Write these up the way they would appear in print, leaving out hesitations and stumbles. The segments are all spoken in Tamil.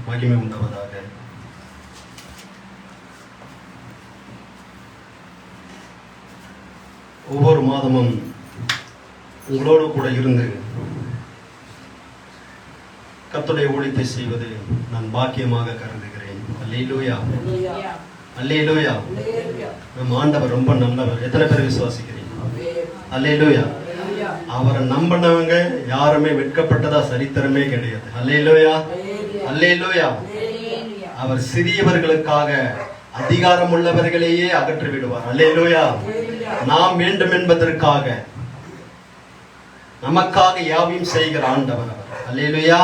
மகிமை உண்டாவதாக. ஒவ்வொரு மாதமும் உங்களோடு கூட இருந்து கர்த்தருடைய ஊழியத்தை செய்வது நான் பாக்கியமாக கருதுகிறேன். அல்லேலூயா, அல்லேலூயா. நம்ம ஆண்டவர் ரொம்ப நல்லவர். எத்தனை பேர் விசுவாசிக்கிறீங்க? அல்லேலூயா. அவரை நம்பினவங்க யாருமே வெட்கப்பட்டதா சரித்திரமே கிடையாது. அல்லேலூயா, அல்லேலூயா. அவர் சிறியவர்களுக்காக அதிகாரம் உள்ளவர்களையே அகற்றி விடுவார். அல்லேலூயா. நாம் வேண்டும் என்பதற்காக நமக்காக யாவையும் செய்கிற ஆண்டவர் அவர். அல்லேலூயா.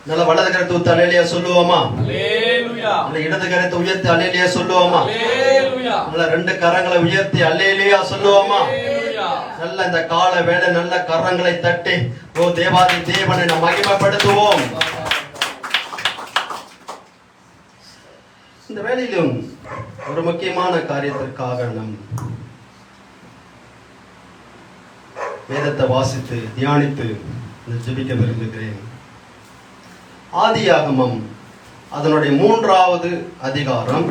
நல்ல வலது கரத்தை ஊத்து அல்லேலூயா சொல்லுவோமா? நல்ல இடது கரத்தை உயர்த்தி அல்லேலூயா சொல்லுவோமா? நல்ல ரெண்டு கரங்களை உயர்த்தி அல்லேலூயா சொல்லுவோமா? நல்ல இந்த கால வேளை நல்ல கரங்களை தட்டி ஓ தேவாதி தேவனை நாம் மகிமைப்படுத்துவோம். இந்த வேளையிலும் ஒரு முக்கியமான காரியத்திற்காக நம் வேதத்தை வாசித்து தியானித்து ஜெபிக்க விரும்புகிறேன். ஆதியாகமம் அதனுடைய 3வது அதிகாரம்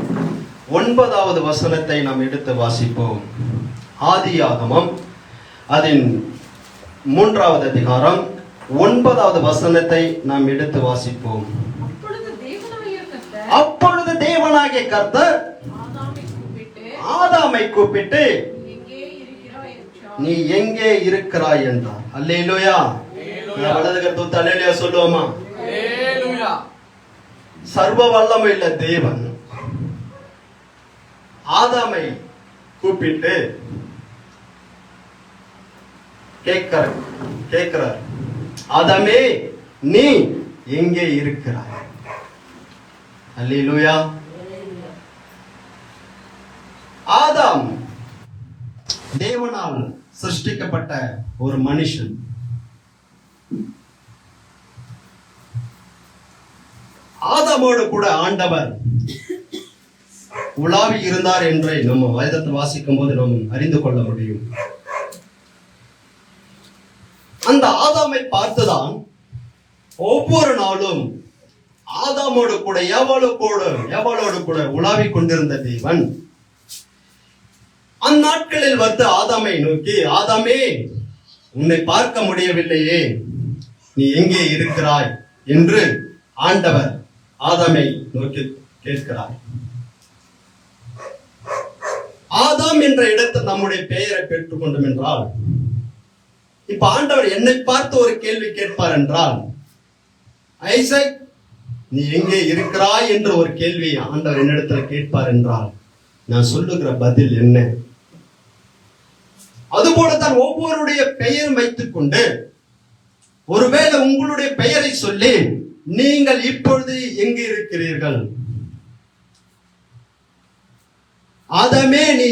9வது வசனத்தை நாம் எடுத்து வாசிப்போம். ஆதியாகமம் அதன் 3வது அதிகாரம் 9வது வசனத்தை நாம் எடுத்து வாசிப்போம். அப்பொழுது தேவனாகிய கர்த்தர் ஆதாமை கூப்பிட்டு நீ எங்கே இருக்கிறாய் என்றார். அல்லேலூயா. வலது கரத்தை ஊத்தி அல்லேலூயா சொல்லுவோமா? சர்வ வல்லமையுள்ள தேவன் ஆதாமை கூப்பிட்டு கேட்கிறார், ஆதாமே நீ எங்கே இருக்கிறாய்? அல்லேலூயா. ஆதாம் தேவனால் சிருஷ்டிக்கப்பட்ட ஒரு மனுஷன். ஆதாமோடு கூட ஆண்டவர் உலாவி இருந்தார் என்று நம்ம வேதத்தை வாசிக்கும் போது நாம் அறிந்து கொள்ள முடியும். அந்த ஆதாமை பார்த்துதான் ஒவ்வொரு நாளும் ஆதாமோடு கூட எவளோடு கூட உலாவி கொண்டிருந்த தேவன் அந்நாட்களில் வந்து ஆதாமை நோக்கி, ஆதாமே உன்னை பார்க்க முடியவில்லையே, நீ எங்கே இருக்கிறாய் என்று ஆண்டவர் ஆதாமை நோக்கி கேட்கிறார். ஆதாம் என்ற இடத்தில் நம்முடைய பெயரை பெற்றுக் கொண்டோம் என்றால், இப்ப ஆண்டவர் என்னை பார்த்து ஒரு கேள்வி கேட்பார் என்றால், ஐசக் நீ எங்கே இருக்கிறாய் என்று ஒரு கேள்வி ஆண்டவர் என்னிடத்தில் கேட்பார் என்றால் நான் சொல்லுகிற பதில் என்ன? அதுபோலதான் ஒவ்வொருடைய பெயர் வைத்துக் கொண்டு ஒருவேளை உங்களுடைய பெயரை சொல்லி நீங்கள் இப்பொழுது எங்கே இருக்கிறீர்கள், ஆதாமே நீ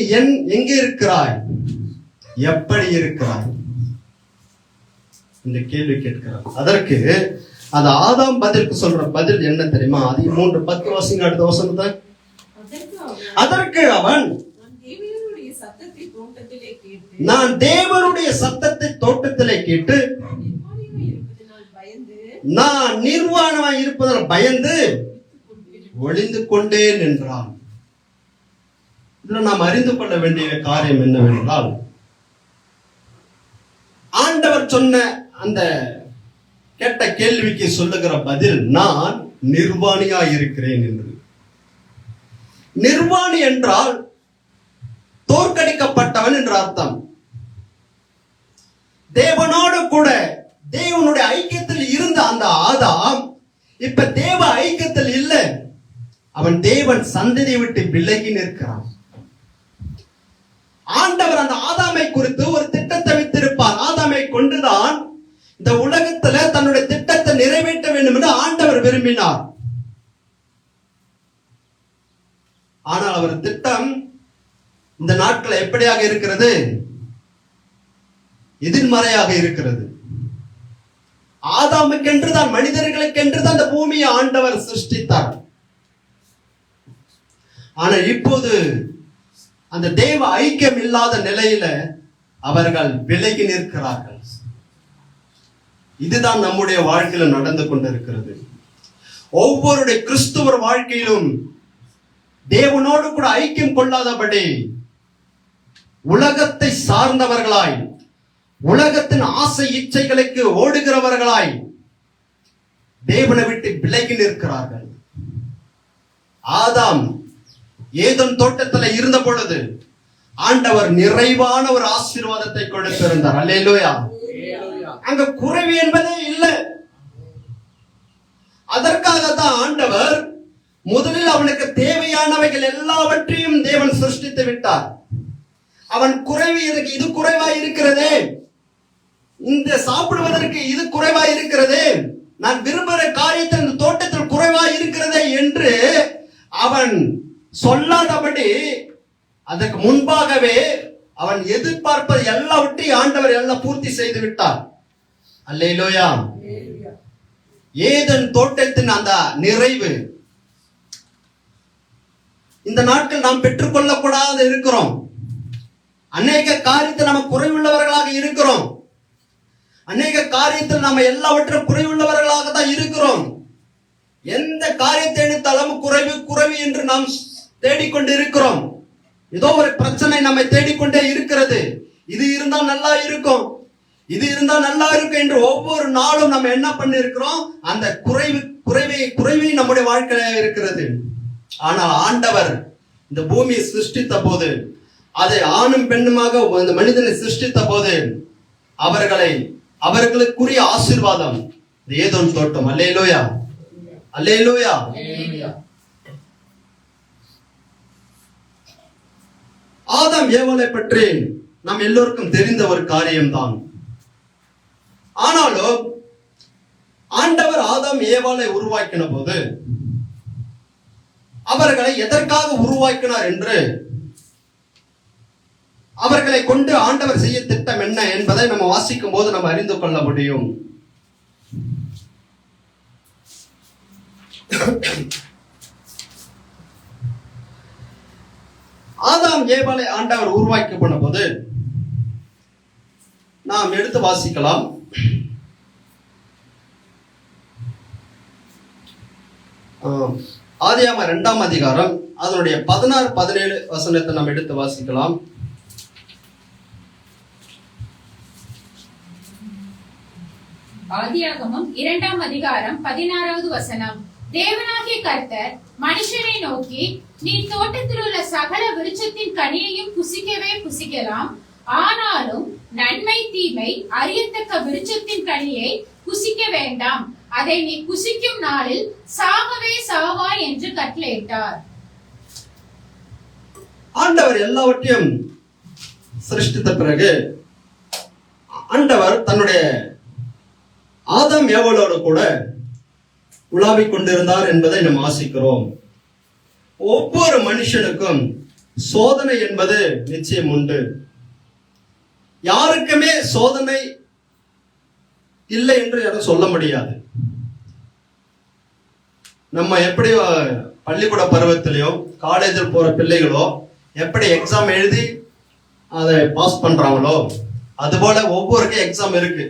எங்கே இருக்கிறாய், எப்படி இருக்கிறாய் இந்த கேள்வி கேட்கிறார். அதற்கு அந்த ஆதாம் பதிலுக்கு சொல்ற பதில் என்ன தெரியுமா? அது 3:10 வாசிங்க அடுத்த வசனத்தை. அதற்கு அவன் நான் தேவனுடைய சத்தத்தை தோட்டத்திலே கேட்டு நான் நிர்வாணமாய் இருப்பதால் பயந்து ஒளிந்து கொண்டேன் என்றான். இதுல நாம் அறிந்து கொள்ள வேண்டிய காரியம் என்னவென்றால், ஆண்டவர் சொன்ன அந்த கேட்ட கேள்விக்கு சொல்லுகிற பதில் நான் நிர்வாணியா இருக்கிறேன் என்று. நிர்வாணி என்றால் தோற்கடிக்கப்பட்டவன் என்று அர்த்தம். தேவனோடு கூட தேவனுடைய ஐக்கியத்தில் இருந்த அந்த ஆதாம் இப்ப தேவ ஐக்கியத்தில் இல்லை. அவன் தேவன் சந்ததியை விட்டு விலகி நிற்கிறான். ஆண்டவர் அந்த ஆதாமை குறித்து ஒரு திட்டத்தை வைத்திருப்பார். ஆதாமை கொண்டுதான் இந்த உலகத்துல தன்னுடைய திட்டத்தை நிறைவேற்ற வேண்டும் என்று ஆண்டவர் விரும்பினார். ஆனால் அவர் திட்டம் இந்த நாட்கள் எப்படியாக இருக்கிறது? எதிர்மறையாக இருக்கிறது. ஆதாமுக்கென்று தான், மனிதர்களுக்கென்று தான் அந்த பூமியை ஆண்டவர் சிருஷ்டித்தார். ஆனால் இப்போது அந்த தேவ ஐக்கியம் இல்லாத நிலையில அவர்கள் விலகி நிற்கிறார்கள். இதுதான் நம்முடைய வாழ்க்கையில நடந்து கொண்டிருக்கிறது. ஒவ்வொருடைய கிறிஸ்துவர் வாழ்க்கையிலும் தேவனோடு கூட ஐக்கியம் கொள்ளாதபடி உலகத்தை சார்ந்தவர்களாய், உலகத்தின் ஆசை இச்சைகளுக்கு ஓடுகிறவர்களாய் தேவனை விட்டு விலகி நிற்கிறார்கள். ஆதாம் ஏதேன் தோட்டத்தில் இருந்த பொழுது ஆண்டவர் நிறைவான ஒரு ஆசீர்வாதத்தை கொடுத்திருந்தார். அல்லேலூயா. அங்க குறைவு என்பதே இல்லை. அதற்காக தான் ஆண்டவர் முதலில் அவனுக்கு தேவையானவைகள் எல்லாவற்றையும் தேவன் சிருஷ்டித்து விட்டார். அவன் குறைவு இருக்கு, இது குறைவாய் இருக்கிறதே, இந்த சாப்பிடுவதற்கு இது குறைவாய் இருக்கிறதே, நான் விரும்புகிற காரியத்தில் இந்த தோட்டத்தில் குறைவாய் இருக்கிறதே என்று அவன் சொல்லாதபடி அதற்கு முன்பாகவே அவன் எதிர்பார்ப்பது எல்லாவற்றையும் ஆண்டவர் எல்லாம் பூர்த்தி செய்து விட்டார். அல்லேலூயா. ஏதேன் தோட்டத்தின் அந்த நிறைவு இந்த நாட்கள் நாம் பெற்றுக்கொள்ளக்கூடாது இருக்கிறோம். அநேக காரியத்தில் நம்ம குறைவுள்ளவர்களாக இருக்கிறோம். அநேக காரியத்தில் நம்ம எல்லாவற்றும் குறைவுள்ளவர்களாக தான் இருக்கிறோம். எந்த காரியத்தை எடுத்தாலும் குறைவு குறைவு என்று நாம் தேடிக்கொண்டு இருக்கிறோம். ஏதோ ஒரு பிரச்சனை நம்மை தேடிக்கொண்டே இருக்கிறது. இது இருந்தால் நல்லா இருக்கும், இது இருந்தால் நல்லா இருக்கும் என்று ஒவ்வொரு நாளும் நம்ம என்ன பண்ணி இருக்கிறோம், அந்த குறைவை நம்முடைய வாழ்க்கையில இருக்கிறது. ஆனால் ஆண்டவர் இந்த பூமியை சிருஷ்டித்த போது, அதை ஆணும் பெண்ணுமாக அந்த மனிதனை சிருஷ்டித்த போது அவர்களுக்குரிய ஆசீர்வாதம் ஏதேன் தோட்டம். அல்லேலூயா, அல்லேலூயா. ஆதாம் ஏவாளை பற்றி நாம் எல்லோருக்கும் தெரிந்த ஒரு காரியம்தான். ஆனாலும் ஆண்டவர் ஆதாம் ஏவாளை உருவாக்கின போது அவர்களை எதற்காக உருவாக்கினார் என்று, அவர்களை கொண்டு ஆண்டவர் செய்ய திட்டம் என்ன என்பதை நம்ம வாசிக்கும் போது நம்ம அறிந்து கொள்ள முடியும். ஆதாம் ஏவாளை ஆண்டவர் உருவாக்கி போன போது நாம் எடுத்து வாசிக்கலாம். ஆதியாகமம் 2ஆம் அதிகாரம் அதனுடைய 16-17 வசனத்தை நாம் எடுத்து வாசிக்கலாம். ஆதியாகமம் 2ஆம் அதிகாரம் 16வது வசனம். தேவனாகிய கர்த்தர் மனுஷனை நோக்கி, நீ தோட்டத்தில் உள்ள சகல விருட்சத்தின் கனியையும் புசிக்கவே புசிக்கலாம், ஆனாலும் நன்மை தீமை அறியத்தக்க விருட்சத்தின் கனியை புசிக்க வேண்டாம், அதை நீ புசிக்கும் நாளில் சாகவே சாவாய் என்று கட்டளையிட்டார். ஆண்டவர் எல்லாவற்றையும் சிருஷ்டித்த பிறகு ஆண்டவர் தன்னுடைய ஆதாம் ஏவாளோடு கூட உலாவிக் கொண்டிருந்தார் என்பதை நாம் வாசிக்கிறோம். ஒவ்வொரு மனுஷனுக்கும் சோதனை என்பது நிச்சயம் உண்டு. யாருக்குமே சோதனை இல்லை என்று யாரும் சொல்ல முடியாது. நம்ம எப்படி பள்ளிக்கூட பருவத்திலேயோ காலேஜில் போற பிள்ளைகளோ எப்படி எக்ஸாம் எழுதி அதை பாஸ் பண்றாங்களோ, அதுபோல ஒவ்வொருக்கும் எக்ஸாம் இருக்கு.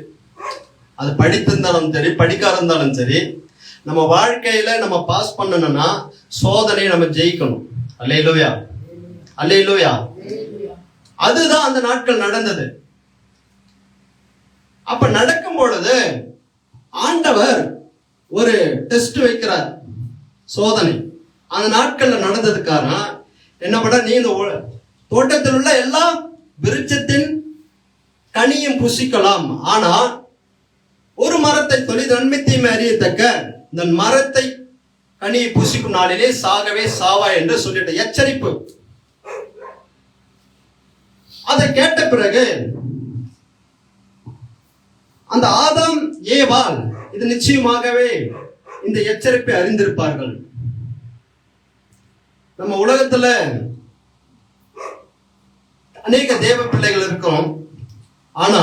அது படித்திருந்தாலும் சரி, படிக்காத இருந்தாலும் சரி, நம்ம வாழ்க்கையில நம்ம பாஸ் பண்ணணும்னா சோதனையை நம்ம ஜெயிக்கணும். அல்லேலூயா, அல்லேலூயா. அதுதான் அந்த நாட்கள் நடந்தது. அப்ப நடக்கும் பொழுது ஆண்டவர் ஒரு டெஸ்ட் வைக்கிறார், சோதனை. அந்த நாட்கள்ல நடந்ததுக்காக என்ன பண்ண, நீ இந்த தோட்டத்தில் உள்ள எல்லா விருட்சத்தின் கனியும் புசிக்கலாம், ஆனா ஒரு மரத்தை சொல்லி நன்மை தீமை அறியத்தக்க இந்த மரத்தை கனியை புசிக்கும் நாளிலே சாகவே சாவா என்று சொல்லிட்ட எச்சரிப்பு. அதை கேட்ட பிறகு அந்த ஆதாம் ஏவாள் இது நிச்சயமாகவே இந்த எச்சரிப்பை அறிந்திருப்பார்கள். நம்ம உலகத்துல அநேக தேவ பிள்ளைகள் இருக்கிறோம். ஆனா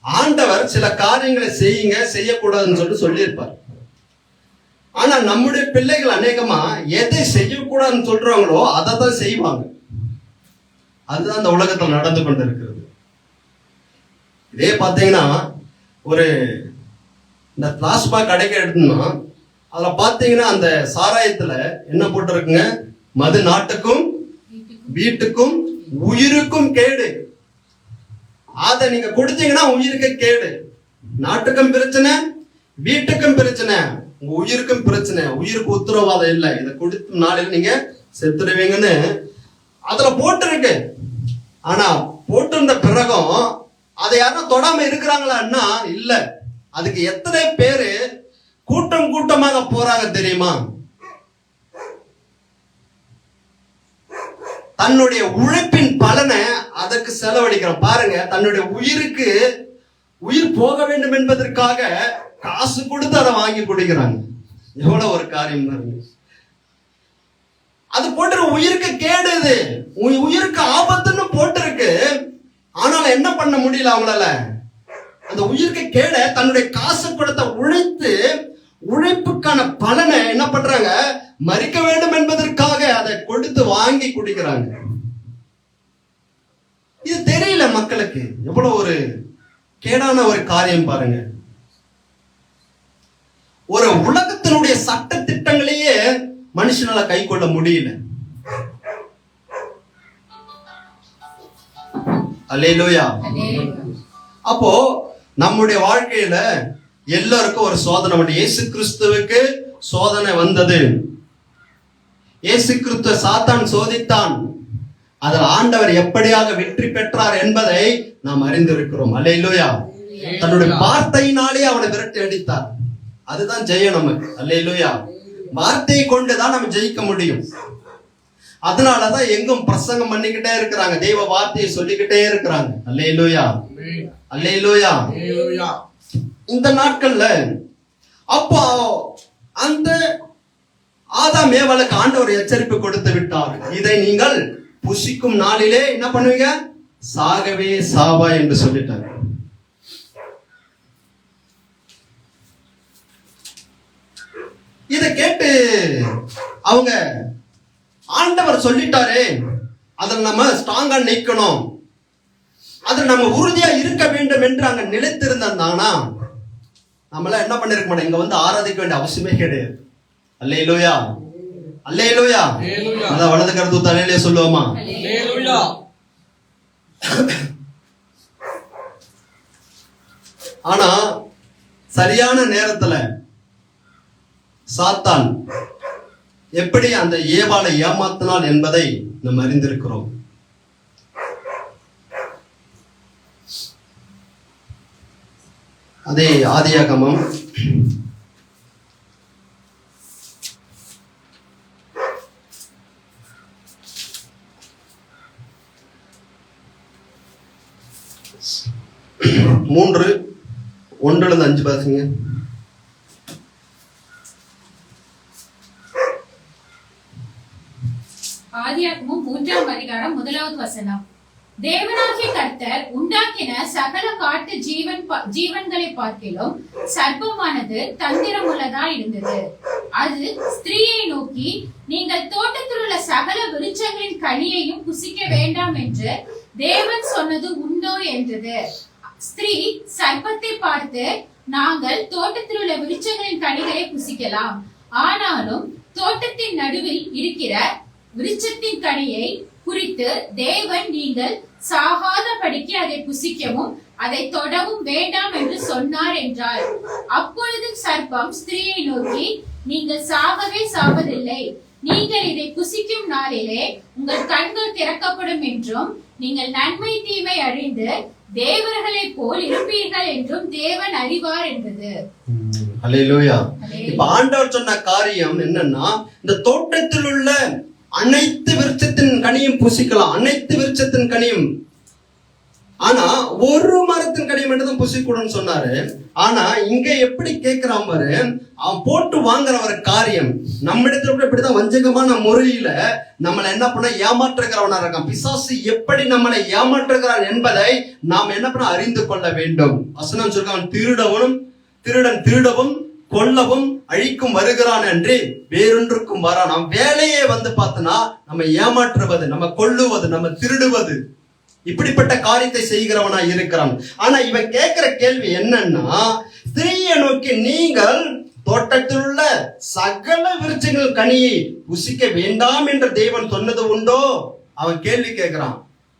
ஆண்டவர் சில காரியங்களை செய்யுங்க, செய்யக்கூடாதுன்னு சொல்லியிருப்பார். ஆனா நம்முடைய பிள்ளைகள் அநேகமா எதை செய்யக்கூடாதுன்னு சொல்றாங்களோ அதை தான் செய்வாங்க. அதுதான் அந்த உலகத்தில் நடந்து கொண்டிருக்கிறது. இதே பார்த்தீங்கன்னா ஒரு இந்த டாஸ்மாக் கடைக்கு எடுத்தோம்னா அதுல பாத்தீங்கன்னா அந்த சாராயத்துல என்ன போட்டிருக்குங்க? மது நாட்டுக்கும் வீட்டுக்கும் உயிருக்கும் கேடு. அத நீங்க குடிச்சீங்கன்னா உயிருக்கு கேடு. நாட்டுக்கும் பிரச்சனை, வீட்டுக்கும் பிரச்சனை, உங்க உயிருக்கும் பிரச்சனை. உயிருக்கு உத்தரவாதம் இல்லை. இதை குடித்த நாளில் நீங்க செத்துடுவீங்கன்னு அதுல போட்டிருக்கு. ஆனா போட்டிருந்த பிறகும் அதை யாரும் தொடாம இருக்கிறாங்களான்னா இல்ல. அதுக்கு எத்தனை பேரு கூட்டம் கூட்டமாக போறாங்க தெரியுமா? தன்னுடைய உழைப்பின் பலனை அதற்கு செலவழிக்கிறோம். பாருங்க, தன்னுடைய உயிருக்கு உயிர் போக வேண்டும் என்பதற்காக காசு கொடுத்து அதை வாங்கி குடிக்கிறாங்க. எவ்வளவு ஒரு காரியம் தான். அது போட்டு உயிருக்கு கேடு, இது உயிருக்கு ஆபத்துன்னு போட்டிருக்கு. ஆனாலும் என்ன பண்ண முடியல அவங்களால? அந்த உயிருக்கு கேட தன்னுடைய காசு கொடுத்த உழைப்புக்கான பலனை என்ன பண்றாங்க? மறிக்க வேண்டும் என்பதற்காக அதை கொடுத்து வாங்கி குடிக்கிறாங்க. இது தெரியல மக்களுக்கு. எவ்வளவு ஒரு கேடான ஒரு காரியம் பாருங்க. ஒரு உலகத்தினுடைய சட்ட திட்டங்களையே மனுஷனால கை கொள்ள முடியல. அல்லேலூயா. அப்போ நம்முடைய வாழ்க்கையில எல்லாருக்கும் ஒரு சோதனை உண்டு. இயேசு கிறிஸ்துவுக்கு சோதனை வந்தது. இயேசு கிறிஸ்துவ சாத்தான் சோதித்தான். அதில் ஆண்டவர் எப்படியாக வெற்றி பெற்றார் என்பதை நாம் அறிந்திருக்கிறோம். அல்லேலூயா. தன்னுடைய வார்த்தையினாலே அவனை விரட்டி அடித்தார். அதுதான் ஜெயம் நமக்கு. அல்லேலூயா. வார்த்தையை கொண்டுதான் நம்ம ஜெயிக்க முடியும். அதனாலதான் எங்கும் பிரசங்கம் பண்ணிக்கிட்டே இருக்கிறாங்க. தெய்வ வார்த்தையை சொல்லிக்கிட்டே இருக்கிறாங்க. அல்லேலூயா, அல்லேலூயா. இந்த நாட்கள்ல அப்போ அந்த ஆதாம் ஏவாளுக்கு ஆண்டவர் எச்சரிப்பு கொடுத்து விட்டார். இதை நீங்கள் புசிக்கும் நாளிலே என்ன பண்ணுவீங்க? சாகவே சாவா என்று சொல்லிட்டாங்க. இதை கேட்டு அவங்க ஆண்டவர் சொல்லிட்டாரே, அதில் நம்ம ஸ்ட்ராங்கா நிக்கணும், அதில் நம்ம உறுதியா இருக்க வேண்டும் என்று அங்க நிலைத்திருந்தானா நம்மள என்ன பண்ணிருக்க மாட்டோம். இங்க வந்து ஆராதிக்க வேண்டிய அவசியமே கிடையாது. அல்லேலூயா, அல்லேலூயா. அதான் வலது கருத்து தலையிலே சொல்லுவோமா? அல்லேலூயா. ஆனா சரியான நேரத்துல சாத்தான் எப்படி அந்த ஏவாளை ஏமாத்தினான் என்பதை நாம் அறிந்திருக்கிறோம். அதே ஆதியாகமம் 3:1-5 பாருங்க. ஆதியாகமம் 3ஆம் அதிகாரம் 1வது வசனம். தேவனாகிய கர்த்தர் உண்டாக்கின சகல காட்டு ஜீவன்களை பார்க்கிலும் சர்ப்பமானது தந்திரமுள்ளதா இருந்தது. அது ஸ்திரீயை நோக்கி, நீங்கள் தோட்டத்தில் உள்ள சகல விருட்சங்களின் கனியையும் புசிக்க வேண்டாம் என்று தேவன் சொன்னது உண்டோ என்றது. ஸ்திரீ சர்ப்பத்தை பார்த்து, நாங்கள் தோட்டத்தில் உள்ள விருட்சங்களின் கனிகளை புசிக்கலாம், ஆனாலும் தோட்டத்தின் நடுவில் இருக்கிற விருட்சத்தின் கனியை குறித்து தேவன் நீங்கள் சாகாதபடிக்கு அதை புசிக்கவும் அதை தொடவும் வேண்டாம் என்று சொன்னார் என்றார். அப்பொழுது சர்ப்பம் ஸ்திரீயை நோக்கி, நீங்கள் சாகவே சாவதில்லை, நீங்கள் இதை புசிக்கும் நாளிலே உங்கள் கண்கள் திறக்கப்படும் என்றும் நீங்கள் நன்மை தீமை அறிந்து தேவர்களை போல் இருப்பீர்கள் என்றும் தேவன் அறிவார் என்றது. அல்லேலூயா. இப்ப ஆண்டவர் சொன்ன காரியம் என்னன்னா, இந்த தோட்டத்தில் உள்ள அனைத்து விருட்சத்தின் கனியும் புசிக்கலாம், அனைத்து விருட்சத்தின் கனியும். ஆனா ஒரு மரத்தின் கனியும் மட்டும் புசிக்கூடன்னு சொன்னாரு. ஆனா இங்க எப்படி கேட்கிறான் பாரு, அவன் போட்டு வாங்குற ஒரு காரியம் நம்மிடத்துல கூட இப்படிதான் வஞ்சகமான முறையில நம்மளை என்ன பண்ண ஏமாற்றுகிறவனா இருக்கான். பிசாசு எப்படி நம்மளை ஏமாற்றுகிறான் என்பதை நாம் என்ன பண்ண அறிந்து கொள்ள வேண்டும். வசனம் சொல்றான், திருடன் திருடவும் கொல்லவும் அழிக்கும் வருகிறான் என்று வேறொன்றுக்கும் வரான். வேலையே வந்து பார்த்தனா நம்ம ஏமாற்றுவது, நம்ம கொல்லுவது, நம்ம திருடுவது. இப்படிப்பட்ட காரியத்தை செய்கிறவனா இருக்கிறான். ஆனா இவன் கேட்கிற கேள்வி என்னன்னா, ஸ்திரீயை நோக்கி நீங்கள் தோட்டத்தில் உள்ள சகல விருட்சங்கள் கனியை புசிக்க வேண்டாம் என்று தேவன் சொன்னது உண்டோ? அவன் கேள்வி கேட்கிறான்.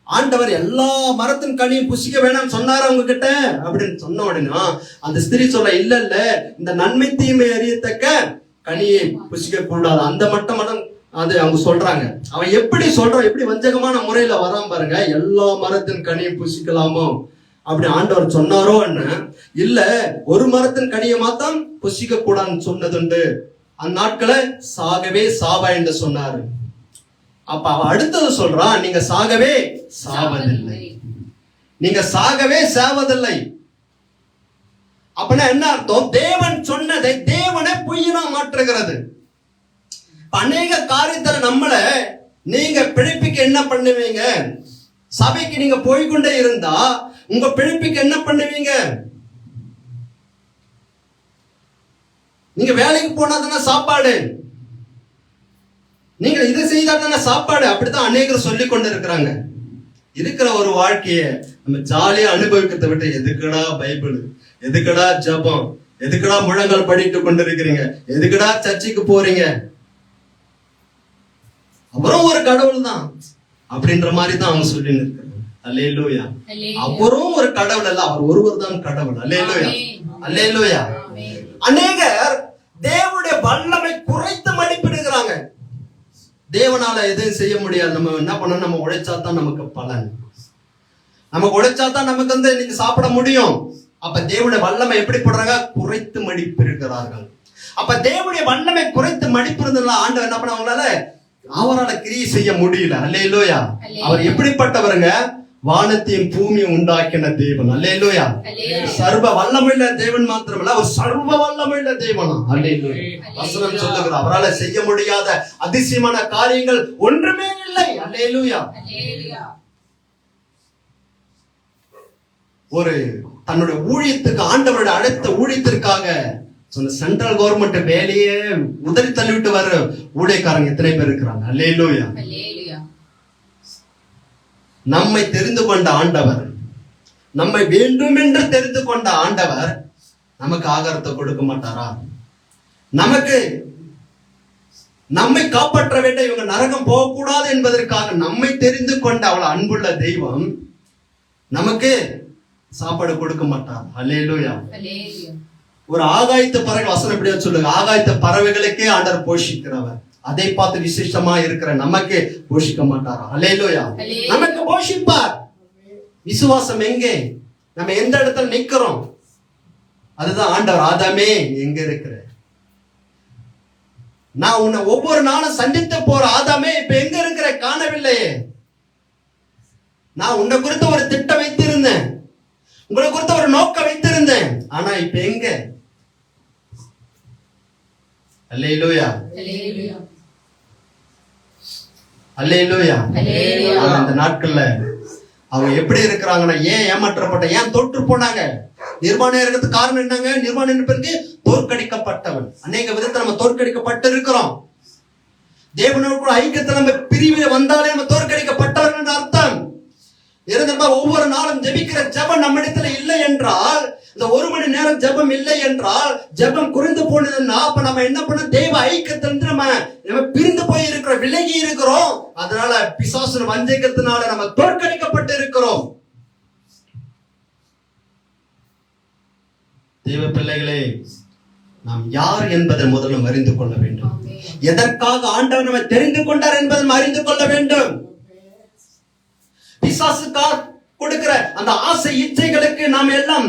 ஆண்டவர் எல்லா மரத்தின் கனியும் புசிக்க வேணாம்னு சொன்னாரா அவங்க கிட்ட அப்படின்னு சொன்ன உடனே அந்த ஸ்திரீ சொல்ல, இல்ல இல்ல, இந்த நன்மை தீமை அறியத்தக்க கனியை புசிக்க கூடாது, அந்த மட்டும் அது அவங்க சொல்றாங்க. அவன் எப்படி சொல்றான், எப்படி வஞ்சகமான முறையில வரான் பாருங்க. எல்லா மரத்தின் கனியும் புசிக்கலாமோ அப்படி ஆண்டவர் சொன்னாரோ என்ன? இல்ல, ஒரு மரத்தின் கனியை மாத்தம் புசிக்க கூடாதுன்னு சொன்னதுண்டு, அந்த நாட்களை சாகவே சாவா என்று சொன்னாரு. அப்ப அவ அடுத்தது சொல்றான், நீங்க சாகவே சாவதில்லை, நீங்க சாகவே சாவதில்லை. அப்படின்னா என்ன அர்த்தம்? தேவன் சொன்னதை தேவனை பொய்யினா மாற்றுகிறது. அநேக காரியத்துல நம்மள நீங்க பிழைப்புக்கு என்ன பண்ணுவீங்க? சபைக்கு நீங்க போய்கொண்டே இருந்தா உங்க பிழைப்புக்கு என்ன பண்ணுவீங்க? நீங்க வேலைக்கு போனா தானே சாப்பாடு, நீங்க இதை செய்தா தானே சாப்பாடு. அப்படித்தான் அநேகர் சொல்லி கொண்டு இருக்கிறாங்க. இருக்கிற ஒரு வாழ்க்கைய நம்ம ஜாலியா அனுபவிக்கிறத விட்டு எதுக்குடா பைபிள், எதுக்குடா ஜபம், எதுக்குடா முழங்கால் படிட்டு கொண்டு இருக்கிறீங்க, எதுக்குடா சர்ச்சுக்கு போறீங்க, அப்புறம் ஒரு கடவுள் தான் அப்படின்ற மாதிரி தான் அவங்க சொல்லி இருக்கிறாங்க. அல்லேலூயா. அப்புறம் ஒரு கடவுள் அல்ல, அவர் ஒருவர் தான் கடவுள். அல்லேலூயா, அல்லேலூயா. அநேகர் தேவனுடைய வல்லமை குறைத்து மதிப்பிடுகிறாங்க. தேவனால எதுவும் செய்ய முடியாது, நம்ம என்ன பண்ணணும், நம்ம உழைச்சா தான் நமக்கு பலன், நம்ம உழைச்சா தான் நமக்கு இன்னைக்கு சாப்பிட முடியும். அப்ப தேவனுடைய வல்லமை எப்படி பண்றாங்க? குறைத்து மதிப்பிடுகிறார்கள். அப்ப தேவனுடைய வல்லமை குறைத்து மதிப்பிருந்தா ஆண்டவர் என்ன பண்ண, அவங்களால அவரால் கிரியை செய்ய முடியல. அல்லேலூயா. அவர் எப்படிப்பட்டவருங்க? வானத்தையும் பூமியும் உண்டாக்கின தேவன். அல்லேலூயா. சர்வ வல்லமையுள்ள தேவன் மாத்திரமல்ல, அவர் சர்வ வல்லமையுள்ள தேவனா. அல்லேலூயா. வசனம் சொல்லுகிறார், அவரால் செய்ய முடியாத அதிசயமான காரியங்கள் ஒன்றுமே இல்லை. அல்லேலூயா. ஒரு தன்னுடைய ஊழியத்துக்கு, ஆண்டவருடைய அடுத்த ஊழியத்திற்காக சென்ட்ரல் கவர்மெண்ட் வேலையே உதறி தள்ளிவிட்டு வர ஊழியக்காரங்க எத்தனை பேர் இருக்கிறாங்க? அல்லேலூயா. நம்மை தெரிந்து கொண்ட ஆண்டவர், நம்மை வேண்டும் என்று தெரிந்து கொண்ட ஆண்டவர் நமக்கு ஆகாரத்தை கொடுக்க மாட்டாரா? நமக்கு நம்மை காப்பாற்ற வேண்டும், இவங்க நரகம் போகக்கூடாது என்பதற்காக நம்மை தெரிந்து கொண்ட அவள் அன்புள்ள தெய்வம் நமக்கு சாப்பாடு கொடுக்க மாட்டார். அல்லேலூயா. ஒரு ஆகாயத்து பறவை, வசனம் எப்படியா சொல்லுங்க, ஆகாயத்து பறவைகளுக்கே ஆண்டவர் போஷிக்கிறவர், அதை பார்த்து விசேஷமா இருக்கிற நமக்கு போஷிக்க மாட்டாரா? அல்லேலூயா. நமக்கு போஷிப்பார். விசுவாசம் எங்கே? நம்ம எந்த இடத்துல நிக்கிறோம்? அதுதான் ஆண்டவர். ஆதாமே எங்க இருக்கிற? நான் உன்னை ஒவ்வொரு நாளும் சந்தித்து போற ஆதாமே, இப்ப எங்க இருக்கிற? காணவில்லையே. நான் உன்னை குறித்த ஒரு திட்டம் வைத்திருந்தேன், உங்களை குறித்த ஒரு நோக்கம் வைத்திருந்தேன், ஆனா இப்ப எங்க? அல்லேலூயா. அல்லேலூயா. அந்த நாட்கள்ல அவங்க எப்படி இருக்கிறாங்கன்னா, ஏன் ஏமாற்றப்பட்ட, ஏன் தோற்று போனாங்க? நிர்வாணம் இருக்கிறதுக்கு காரணம் என்னங்க? நிர்வாணம் பிறகு தோற்கடிக்கப்பட்டவன். அநேக விதத்தை நம்ம தோற்கடிக்கப்பட்டு இருக்கிறோம். தேவனோட ஐக்கியத்தை நம்ம பிரிவில வந்தாலே நம்ம தோற்கடிக்கப்பட்டவர்கள் என்று அர்த்தம். இருந்திருந்தா ஒவ்வொரு நாளும் ஜெபிக்கிற ஜெபம் நம்மிடத்துல இல்லை என்றால், இந்த 1 மணி நேரம் ஜெபம் இல்லை என்றால், ஜெபம் குறைந்து போனதுன்னா அப்ப நம்ம என்ன பண்ண? தெய்வ ஐக்கியத்திலிருந்து நம்ம பிரிந்து போய் இருக்கிறோம், விலகி இருக்கிறோம். அதனால பிசாசு வஞ்சகத்தினால நம்ம தோற்கடிக்கப்பட்டு இருக்கிறோம். தெய்வ பிள்ளைகளே, நாம் யார் என்பதை முதல்ல அறிந்து கொள்ள வேண்டும். எதற்காக ஆண்டவர் நம்ம தெரிந்து கொண்டார் என்பதை அறிந்து கொள்ள வேண்டும். பிசாசுக்கா கொடுக்கிற அந்த ஆசை இச்சைகளுக்கு நாம் எல்லாம்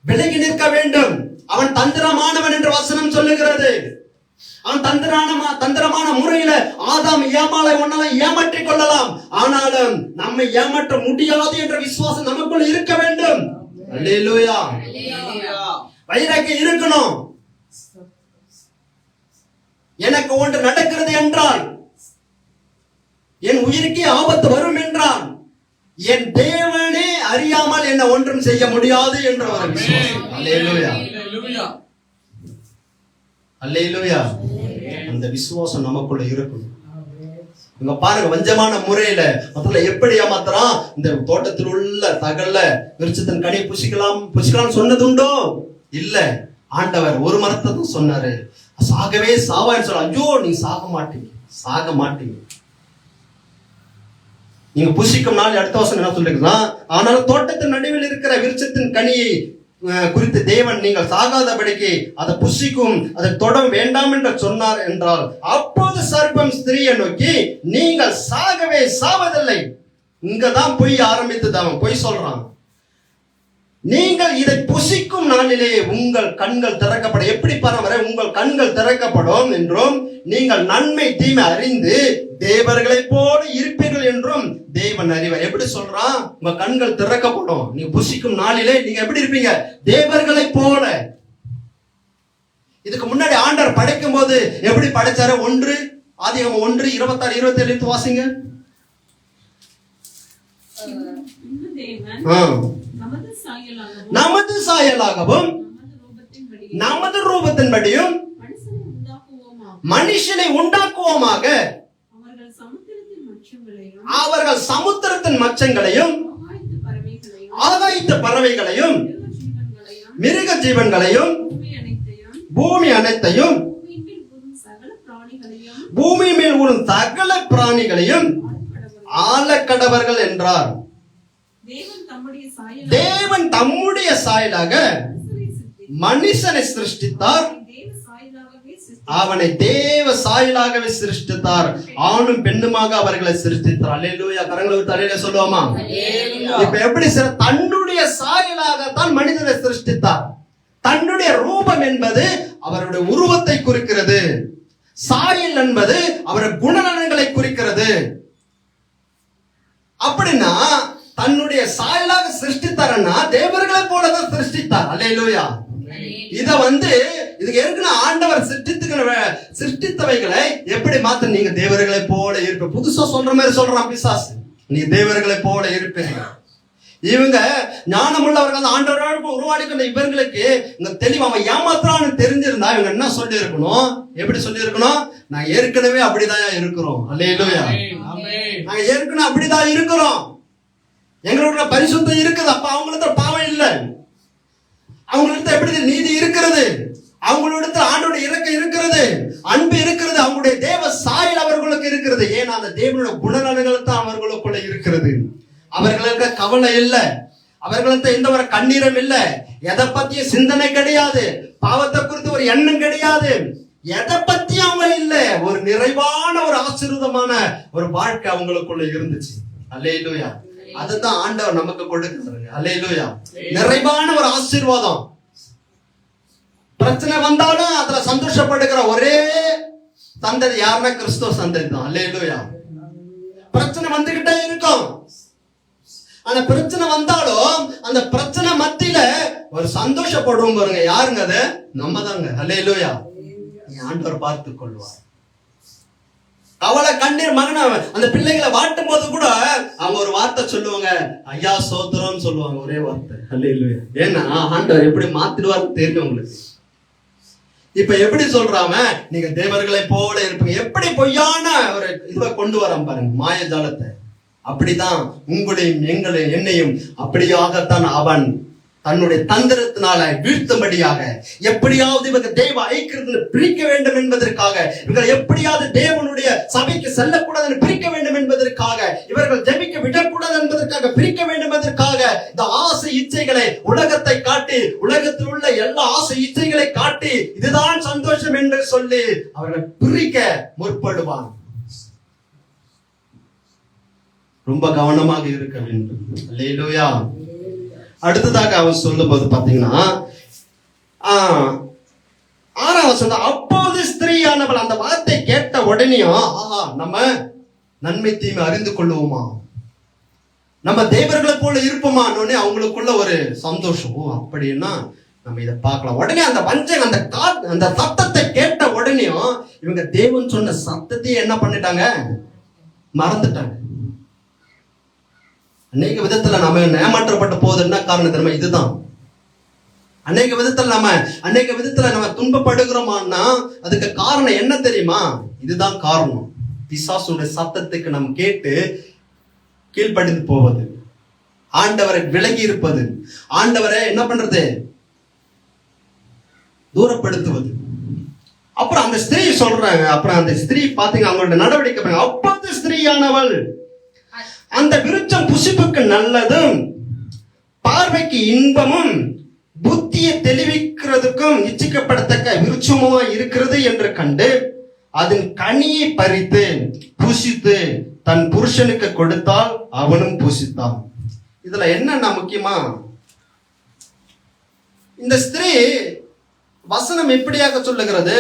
விலகி நிற்க வேண்டும். அவன் தந்திரமானவன் என்று வசனம் சொல்லுகிறது. அவன் தந்திரமான முறையில ஆதாம் ஏமாளை ஒன்னெல்லாம் ஏமாற்றிக் கொள்ளலாம், ஆனாலும் நம்மை ஏமாற்ற முடியாது என்ற விசுவாசம் நமக்குள் இருக்க வேண்டும். அல்லேலூயா. வைராக்கியம் இருக்கணும். எனக்கு ஒன்று நடக்கிறது என்றால், என் உயிருக்கே ஆபத்து வரும் என்றால், என் தேவனே அறியாமல் என்ன ஒன்றும் செய்ய முடியாது என்ற ஒரு விசுவாசம். அல்லேலூயா. அல்லேலூயா. அந்த விசுவாசம் நமக்குள்ள இருக்கும். இங்க பாருங்க, வஞ்சமான முறையில முதல்ல எப்படி ஏமாத்துறான். இந்த தோட்டத்தில் உள்ள சகல விருட்சத்தின் கனி புசிக்கலாம் சொன்னது உண்டோ? இல்ல. ஆண்டவர் ஒரு மரத்தை தான் சொன்னாரு, சாகவே சாவான்னு சொல்ல. ஐயோ, நீங்க சாக மாட்டீங்க. நீங்க புசிக்கும் நாள். அடுத்த வசனம் என்ன சொல்றீங்கன்னா, ஆனாலும் தோட்டத்தின் நடுவில் இருக்கிற விருட்சத்தின் கனியை குறித்து தேவன் நீங்கள் சாகாதபடிக்கு அதை புசிக்கும், அதை தொட வேண்டாம் என்று சொன்னார் என்றால், அப்போது சர்ப்பம் ஸ்திரீயை நோக்கி, நீங்கள் சாகவே சாவதில்லை. இங்கதான் பொய் ஆரம்பித்தது. அவன் பொய் சொல்றான். நீங்கள் இதை புசிக்கும் நாளிலே உங்கள் கண்கள் திறக்கப்படும். எப்படி பரவர உங்கள் கண்கள் திறக்கப்படும் என்றும், நீங்கள் நன்மை தீமை அறிந்து தேவர்களை போல இருப்பீர்கள் என்றும் தேவன் அறிவார். எப்படி சொல்றான்? உங்க கண்கள் திறக்கப்படும். நீங்க புசிக்கும் நாளிலே நீங்க எப்படி இருப்பீங்க? தேவர்களை போல. இதுக்கு முன்னாடி ஆண்டவர் படைக்கும் போது எப்படி படைச்சாரு? ஆதியாகமம் 1:26-27 வாசிங்க. நமது சாயலாகவும் நமது ரூபத்தின்படியும் மனுஷனை உண்டாக்குவோமாக. அவர்கள் சமுத்திரத்தின் மச்சங்களையும் ஆகாயத்து பறவைகளையும் மிருக ஜீவன்களையும் பூமி அனைத்தையும் பூமி மேல் ஊரும் சகல பிராணிகளையும் ஆளக்கடவர்கள் என்றார். தேவன் தம்முடைய சாயலாக மனுஷனை சிருஷ்டித்தார், அவனை தேவ சாயலாகவே சிருஷ்டித்தார், ஆணும் பெண்ணுமாக அவர்களை சிருஷ்டித்தார். அல்லேலூயா. கரங்களை தலையில சொல்லுவோமா? இப்ப எப்படி தன்னுடைய சாயலாகத்தான் மனிதனை சிருஷ்டித்தார். தன்னுடைய ரூபம் என்பது அவருடைய உருவத்தை குறிக்கிறது. சாயல் என்பது அவருடைய குணநலன்களை குறிக்கிறது. அப்படின்னா தன்னுடைய சாயலாக சிருஷ்டித்தார்னா தேவர்களை போலதான் சிருஷ்டித்தார். அல்லேலூயா. இத இதுக்கு ஏற்கனவே ஆண்டவர் சிருஷ்டித்தவைகளை எப்படி மாத்த? நீங்க தேவர்களை போல இருப்ப. புதுசா சொல்ற மாதிரி சொல்றான் பிசாசு. நீங்க தேவர்களை போல இருப்பீங்க. இவங்க ஞானமுள்ளவர்கள் ஆண்டவராக உருவாடிக்கின்ற இவர்களுக்கு இந்த தெளிவு அவன் ஏமாத்துறான்னு தெரிஞ்சிருந்தா இவங்க என்ன சொல்லி இருக்கணும்? எப்படி சொல்லி இருக்கணும்? நான் ஏற்கனவே அப்படிதான் இருக்கிறோம். அல்லேலூயா. நாங்க ஏற்கனவே அப்படிதான் இருக்கிறோம். எங்களோட பரிசுத்தம் இருக்குது. அப்ப அவங்களுக்கு பாவம் இல்லை. அவங்களுக்கு எப்படி நீதி இருக்கிறது, அவங்களோட ஆண்டோட இறக்கம் இருக்கிறது, அன்பு இருக்கிறது, அவங்களுடைய தேவ சாயல் அவர்களுக்கு இருக்கிறது. ஏன்னா அந்த தேவனுடைய குணநலன்கள் தான் அவர்களுக்குள்ள இருக்கிறது. அவர்களுக்கு கவலை இல்லை, அவர்களுக்கு எந்த ஒரு கண்ணீரும் இல்லை, எதை பத்திய சிந்தனை கிடையாது, பாவத்தை குறித்து ஒரு எண்ணம் கிடையாது, எதை பத்தி அவங்க இல்லை. ஒரு நிறைவான ஒரு ஆசீர்வாதமான ஒரு வாழ்க்கை அவங்களுக்குள்ள இருந்துச்சு. அல்லேலூயா. அதுதான் ஆண்டவர் நமக்கு கொடுக்கிறாரு. அல்லேலூயா. நிறைவான ஒரு ஆசீர்வாதம். பிரச்சனை வந்தாலும் அதுல சந்தோஷப்படுகிற ஒரே சந்ததி யாருன்னா கிறிஸ்துவ சந்ததி தான். அல்லேலூயா. பிரச்சனை வந்துகிட்டே இருக்கும். ஆனா பிரச்சனை வந்தாலும் அந்த பிரச்சனை மத்தியில ஒரு சந்தோஷப்படுவோம் பாருங்க. யாருங்க அது? நம்ம தாங்க. அல்லேலூயா. ஆண்டவர் பார்த்துக் கொள்வார். அவளை கண்ணீர் மகன அந்த பிள்ளைகளை வாட்டும் போது கூட அவங்க ஒரு வார்த்தை சொல்லுவாங்க, ஐயா சோத்திரம் சொல்லுவாங்க. ஒரே வார்த்தை. அல்லேலூயா. ஏன்னா ஆண்டவர் எப்படி மாத்திடுவார்னு தெரியும் உங்களுக்கு. இப்ப எப்படி சொல்றாம நீங்க தேவர்களை போல இருப்பீங்க. எப்படி பொய்யான ஒரு இதை கொண்டு வராம பாருங்க, மாயஜாலத்தை. அப்படிதான் உங்களையும் எங்களையும் என்னையும் அப்படியாகத்தான் அவன் தன்னுடைய தந்திரத்தினால வீழ்த்தும்படியாக, எப்படியாவது இவங்க தேவ ஐக்கியத்தை பிரிக்க வேண்டும் என்பதற்காக, இவர்கள் எப்படியாவது தேவனுடைய சபைக்கு செல்லக்கூடாது பிரிக்க வேண்டும் என்பதற்காக, இவர்கள் ஜெபிக்க விடக்கூடாது என்பதற்காக பிரிக்க வேண்டும் என்பதற்காக இந்த ஆசை இச்சைகளை உலகத்தை காட்டி, உலகத்தில் உள்ள எல்லா ஆசை இச்சைகளை காட்டி இதுதான் சந்தோஷம் என்று சொல்லி அவர்களை பிரிக்க முற்படுவான். ரொம்ப கவனமாக இருக்க வேண்டும். அல்லேலூயா. அடுத்ததாக அவன் சொல்லும் போது பாத்தீங்கன்னா 6ஆம் வசனம், அப்போது ஸ்திரீயானவள் அந்த வார்த்தை கேட்ட உடனேயும் நம்ம நன்மை தீமை அறிந்து கொள்ளுவோமா, நம்ம தேவர்களை போல இருப்போமா, அவங்களுக்குள்ள ஒரு சந்தோஷம். அப்படின்னா நம்ம இதை பார்க்கலாம். உடனே அந்த வஞ்சகம் அந்த சத்தத்தை கேட்ட உடனேயும் இவங்க தேவன் சொன்ன சத்தத்தையே என்ன பண்ணிட்டாங்க? மறந்துட்டாங்க. அநேக விதத்துல நம்ம ஏமாற்றப்பட்ட போது என்ன காரணம் தெரியுமா? இதுதான். அநேக விதத்துல நம்ம துன்பப்படுகிறோமான்னா அதுக்கு காரணம் என்ன தெரியுமா? இதுதான் காரணம். பிசாசுடைய சத்தத்துக்கு நாம் கேட்டு கீழ்ப்படிந்து போவது, ஆண்டவரை விலகி இருப்பது, ஆண்டவரை என்ன பண்றது, தூரப்படுத்துவது. அப்புறம் அந்த ஸ்திரீ சொல்றாங்க, அப்புறம் அந்த ஸ்திரீ பாத்தீங்க அவங்களோட நடவடிக்கை, அப்போது ஸ்திரீயானவள் அந்த விருட்சம் புசிப்புக்கு நல்லதும் பார்வைக்கு இன்பமும் புத்தியை தெளிவிக்கிறதுக்கும் இச்சிக்கப்படத்தக்க விருட்சமா இருக்கிறது என்று கண்டு அதன் கனியை பறித்து புசித்து தன் புருஷனுக்கு கொடுத்தால் அவனும் புசித்தான். இதுல என்னன்னா முக்கியமா, இந்த ஸ்திரீ வசனம் எப்படியாக சொல்லுகிறது,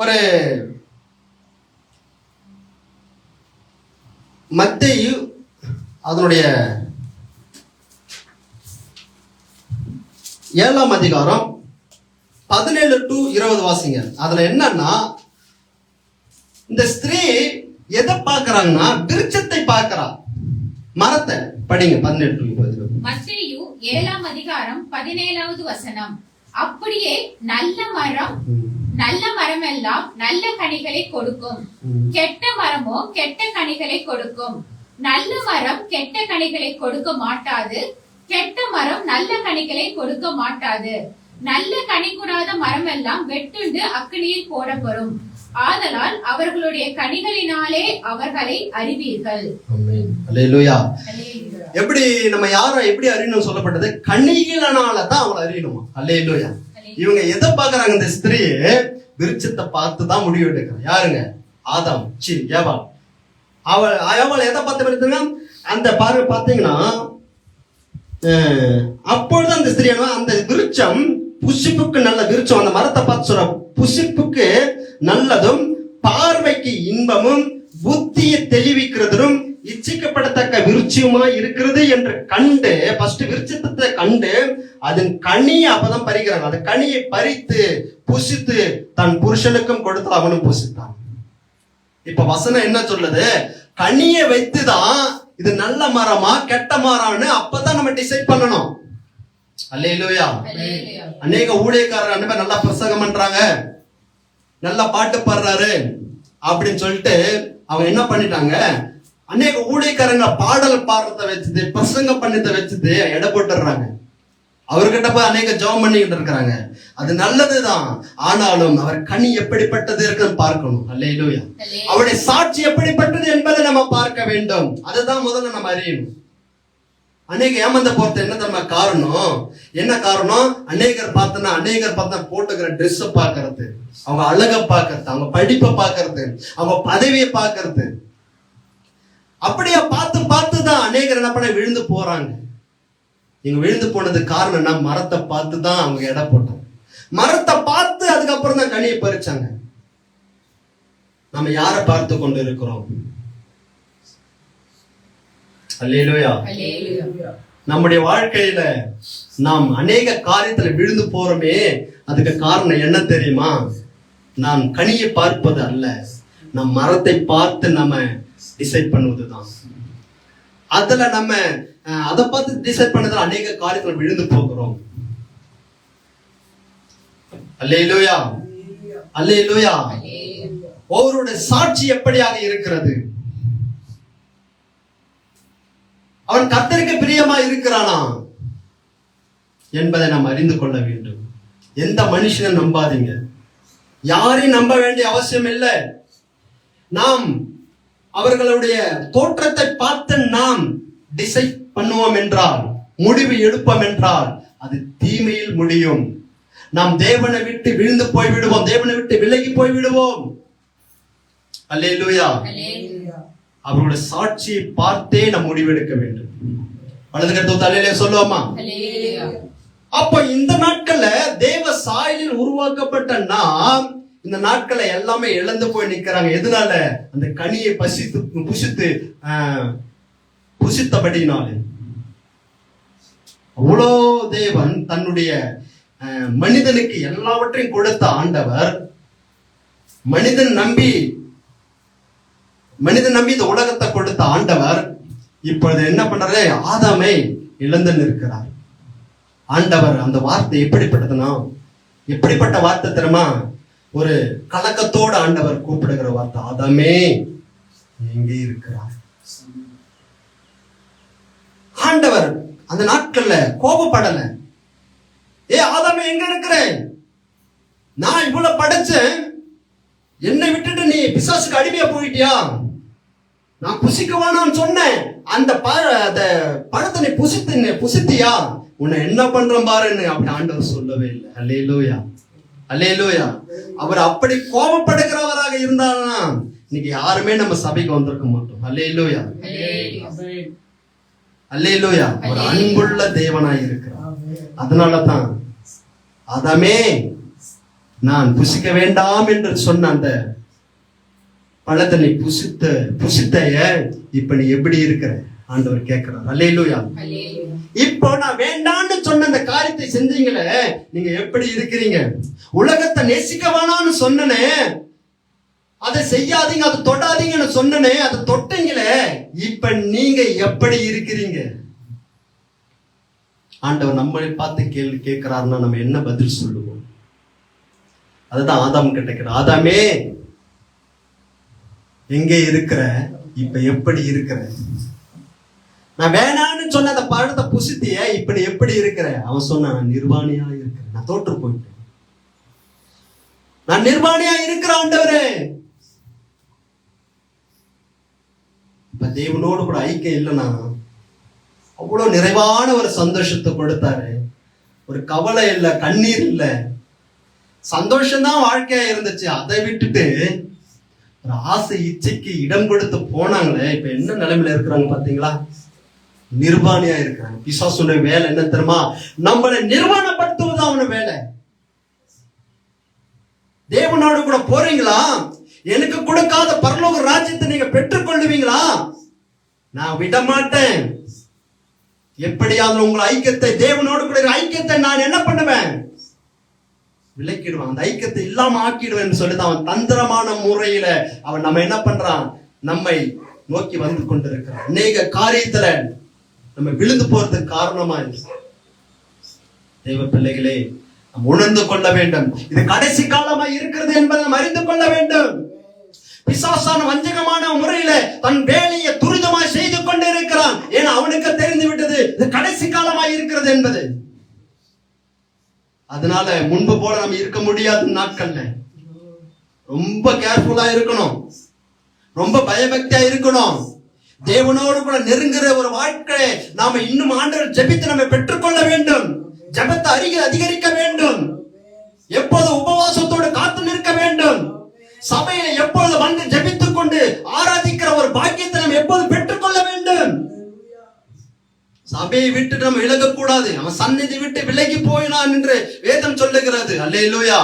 ஒரு மத்தேயு அதனுடைய 7ஆம் அதிகாரம் 17 to 20 வாசிங்க. அதுல என்னன்னா, இந்த ஸ்திரீ எதை பார்க்கறாங்கன்னா விருட்சத்தை பார்க்கறா, மரத்தை. படிங்க 17 to 20. மத்தேயு 7ஆம் அதிகாரம் 17வது வசனம். அப்படியே நல்ல மரம் எல்லாம் நல்ல கனிகளை கொடுக்கும், கெட்ட மரமோ கெட்ட கனிகளை கொடுக்கும். நல்ல மரம் கெட்ட கனிகளை கொடுக்க மாட்டாது, கெட்ட மரம் நல்ல கனிகளை கொடுக்க மாட்டாது. நல்ல கனி கூடாத மரம் எல்லாம் வெட்டுண்டு அக்கினியில் போடப்படும். ஆதலால் அவர்களுடைய கனிகளினாலே அவர்களை அறிவீர்கள். அல்லேலூயா. எப்படி நம்ம யாரை எப்படி அறியணும் சொல்லப்பட்டது, கனிகளினால தான் அவங்களை அறியணுமா. அல்லேலூயா. இவங்க எதை பாக்குறாங்க, இந்த ஸ்திரீ விருட்சத்தை பார்த்து தான் முடிவு எடுக்கிறாங்க. யாருங்க, ஆதாம் ஏவாள். அவள் எதை பார்த்து அந்த பாருங்க பாத்தீங்கன்னா, அப்பொழுது அந்த ஸ்திரீ அந்த விருட்சம் புசிப்புக்கு நல்ல விருட்சம், அந்த மரத்தை பார்த்து சொல்ற புசிப்புக்கு நல்லதும் பார்வைக்கு இன்பமும் புத்தியை தெளிவிக்கிறதும் இச்சிக்கப்படத்தக்க விருட்சமா இருக்கிறது என்று கண்டு, ஃபர்ஸ்ட் விருட்சத்தை கண்டு அதன் கனியை அப்பதான் பறிக்கிறாங்க. அந்த கனியை பறித்து புசித்து தன் புருஷனுக்கும் கொடுத்து அவனும் புசித்தான். இப்ப வசனம் என்ன சொல்லுது, கனியை வைத்துதான் இது நல்ல மரமா கெட்ட மரம்னு அப்பதான் நம்ம டிசைட் பண்ணணும். அல்லேலூயா. அநேக ஊழியக்காரர் நல்லா பிரசங்கம் பண்றாங்க, நல்லா பாட்டு பாடுறாரு அப்படின்னு சொல்லிட்டு அவங்க என்ன பண்ணிட்டாங்க, அநேக ஊழியக்காரங்க பாடல் பாடுறத வச்சுட்டு பிரசங்கம் பண்ணதை வச்சுட்டு எடை போட்டுறாங்க. அவர்கிட்ட போய் அநேக ஜெபம் பண்ணிக்கிட்டு இருக்கிறாங்க. அது நல்லதுதான், ஆனாலும் அவர் கனி எப்படிப்பட்டது இருக்குன்னு பார்க்கணும். அல்லேலூயா. அவருடைய சாட்சி எப்படிப்பட்டது என்பதை நம்ம பார்க்க வேண்டும். அதுதான் முதல்ல நம்ம அறியணும். அநேக ஏமாந்த போறது என்ன தெரியுமா காரணம், என்ன காரணம், அநேகர் பார்த்தா போட்டுக்கிற ட்ரெஸ் பார்க்கறது, அவங்க அழகை பார்க்கறது, அவங்க படிப்பை பார்க்கறது, அவங்க பதவியை பார்க்கறது, அப்படியே பார்த்து தான் அநேகர் என்ன பண்ண விழுந்து போறாங்க. இங்க விழுந்து போனது காரணம் என்ன, மரத்தை பார்த்து தான் அவங்க எடை போட்டாங்க. மரத்தை பார்த்து அதுக்கப்புறம் தான் கனியை பறிச்சாங்க. நம்ம யாரை பார்த்து கொண்டு இருக்கிறோம்? அல்லேலூயா. நம்முடைய வாழ்க்கையில நாம் அநேக காரியத்துல விழுந்து போறோமே, அதுக்கு காரணம் என்ன தெரியுமா, நாம் கனியை பார்ப்பது அல்ல, நம் மரத்தை பார்த்து நம்ம டிசைட் பண்ணுவதுதான். அதுல நம்ம அதை பார்த்து டிசைட் பண்ணதுல அநேக காரியத்துல விழுந்து போகிறோம். அல்லேலூயா. அல்லேலூயா. ஒருவருடைய சாட்சி எப்படியாக இருக்கிறது, அவன் கர்த்தருக்கு பிரியமா இருக்கிறானா என்பதை நாம் அறிந்து கொள்ள வேண்டும். எந்த மனுஷனை நம்பாதீங்க, யாரையும் நம்ப வேண்டிய அவசியம் இல்லை. நாம் அவர்களுடைய தோற்றத்தை பார்த்து நாம் டிசைட் பண்ணுவோம் என்றால், முடிவு எடுப்போம் என்றால், அது தீமையில் முடியும். நாம் தேவனை விட்டு விழுந்து போய் விடுவோம், தேவனை விட்டு விலகி போய் விடுவோம். அல்லேலூயா. அவர்களுடைய சாட்சியை பார்த்தே நாம் முடிவெடுக்க வேண்டும். வலது கருத்து தலையிலே சொல்லுவோமா? அப்ப இந்த நாட்கள்ல தேவ சாயலில் உருவாக்கப்பட்ட நாம் இந்த நாட்களை எல்லாமே இழந்து போய் நிக்கிறாங்க. எதனால? அந்த கனியை புசித்தபடினாலே. அவ்வளோ தேவன் தன்னுடைய மனிதனுக்கு எல்லாவற்றையும் கொடுத்த ஆண்டவர், மனிதன் நம்பி இந்த உலகத்தை கொடுத்த ஆண்டவர் இப்பொழுது என்ன பண்றாரு, ஆதாமை இழந்து நிற்கிறார். ஆண்டவர் அந்த வார்த்தை எப்படிப்பட்டதுன்னா, எப்படிப்பட்ட வார்த்தை தெரியுமா, ஒரு கலக்கத்தோடு ஆண்டவர் கூப்பிடுகிற வார்த்தை, ஆதாமே எங்கே இருக்கிறார்? ஆண்டவர் அந்த நாட்கள்ல கோபப்படல. ஆதாமே எங்க இருக்கிற? நான் இவ்வளவு படைச்சேன், என்னை விட்டுட்டு நீ பிசாசுக்கு அடிமையா போயிட்டியா? நான் புசிக்க வேணாம்னு சொன்னேன், அந்த பழத்தை நீ புசித்தியா? உன்னை என்ன பண்றேன் பாருன்னு அப்படி ஆண்டவர் சொல்லவே இல்லை. அல்லேலூயா, அல்லேலூயா. அவர் அப்படி கோபப்படுகிறவராக இருந்தாருன்னா இன்னைக்கு யாருமே நம்ம சபைக்கு வந்திருக்க மாட்டோம். அல்லேலூயா, அல்லேலூயா. ஒரு அன்புள்ள தேவனாய் இருக்கிறார். அதனாலதான் ஆதாமே நான் புசிக்க வேண்டாம் என்று சொன்ன அந்த பழத்தை நீ புசித்தைய இப்ப நீ எப்படி இருக்கிற ஆண்டவர் கேட்கிறார். அல்லேலூயா. இப்போ நான் வேண்டான்னு சொன்ன அந்த காரியத்தை செஞ்சீங்களே, நீங்க எப்படி இருக்கிறீங்க? உலகத்தை நேசிக்க வேணாம்னு சொன்னனே, அதை செய்யாதீங்க, அதை தொடாதீங்கன்னு சொன்னனே, அதை தொட்டீங்களே, இப்ப நீங்க எப்படி இருக்கிறீங்க? ஆண்டவர் நம்மளை பார்த்து கேள்வி கேட்கிறாருன்னா நம்ம என்ன பதில் சொல்லுவோம்? அதுதான் ஆதாம் கிட்ட, ஆதாமே எங்கே இருக்கிற? இப்ப எப்படி இருக்கிற? நான் வேணான்னு சொன்ன அந்த பழத்தை புசித்திய, இப்ப நீ எப்படி இருக்கிற? அவன் சொன்னான், நான் நிர்வாணியா இருக்கிறேன், நான் தோற்று போயிட்டேன், நான் நிர்வாணியா இருக்கிற ஆண்டவரே. இப்ப தேவனோடு கூட ஐக்கியம் இல்லைன்னா அவ்வளவு நிறைவான ஒரு சந்தோஷத்தை கொடுத்தாரு. ஒரு கவலை இல்லை, கண்ணீர் இல்லை, சந்தோஷம்தான் வாழ்க்கையா இருந்துச்சு. அதை விட்டுட்டு ஒரு ஆசை இச்சைக்கு இடம் கொடுத்து போனாங்களே, இப்ப என்ன நிலைமையில இருக்கிறாங்க பாத்தீங்களா? நிர்வாணியா இருக்கிறாங்க. பிசாசுடைய வேலை என்ன தெரியுமா? நம்மளை நிர்வாணப்படுத்துவது அவன வேலை. தேவனோடு கூட போறீங்களா? எனக்கு கொடுக்காத பரலோக ராஜ்யத்தை நீங்க பெற்றுக் கொள்ளுவீங்களா? நான் விட மாட்டேன். எப்படியாவது உங்கள் ஐக்கியத்தை, தேவனோடு கூட ஐக்கியத்தை நான் என்ன பண்ணுவேன்? விலக்கிடுவான். அந்த ஐக்கியத்தை இல்லாம ஆக்கிடுவேன் சொல்லிதான் அவன் தந்திரமான முறையில அவன் நம்ம என்ன பண்றான்? நம்மை நோக்கி வந்து கொண்டிருக்கிறான். அநேக காரியத்துல நம்ம விழுந்து போறதுக்கு காரணமா இருக்கு. தேவ பிள்ளைகளே, நாம் உணர்ந்து கொள்ள வேண்டும். இது கடைசி காலமா இருக்கிறது என்பதை நாம் அறிந்து கொள்ள வேண்டும். பிசாசான வஞ்சகமான முறையில தன் வேலையை துரிதமாய் செய்து கொண்டு இருக்கிறான். ஏன்னா அவனுக்கு தெரிந்து விட்டது இது கடைசி காலமா இருக்கிறது என்பது. அதனால முன்பு போல நம்ம இருக்க முடியாத நாட்கள்ல ரொம்ப கேர்ஃபுல்லா இருக்கணும், ரொம்ப பயபக்தியா இருக்கணும். தேவனோடு கூட நெருங்குற ஒரு வாழ்க்கை நாம இன்னும் ஆண்டவர் ஜெபித்து நம்ம பெற்றுக்கொள்ள வேண்டும். ஜெபத்தை அதிகரிக்க வேண்டும். எப்போது உபவாசத்தோடு காத்து நிற்க வேண்டும். சபையில எப்பொழுது வந்து ஜெபித்துக் கொண்டு ஆராதிக்கிற ஒரு பாக்கியத்தை நம்ம எப்போது பெற்றுக்கொள்ள வேண்டும். சபையை விட்டு நம்ம விலகக்கூடாது. அவன் சந்நிதி விட்டு விலகி போயினான் என்று வேதம் சொல்லுகிறது. அல்லேலூயா.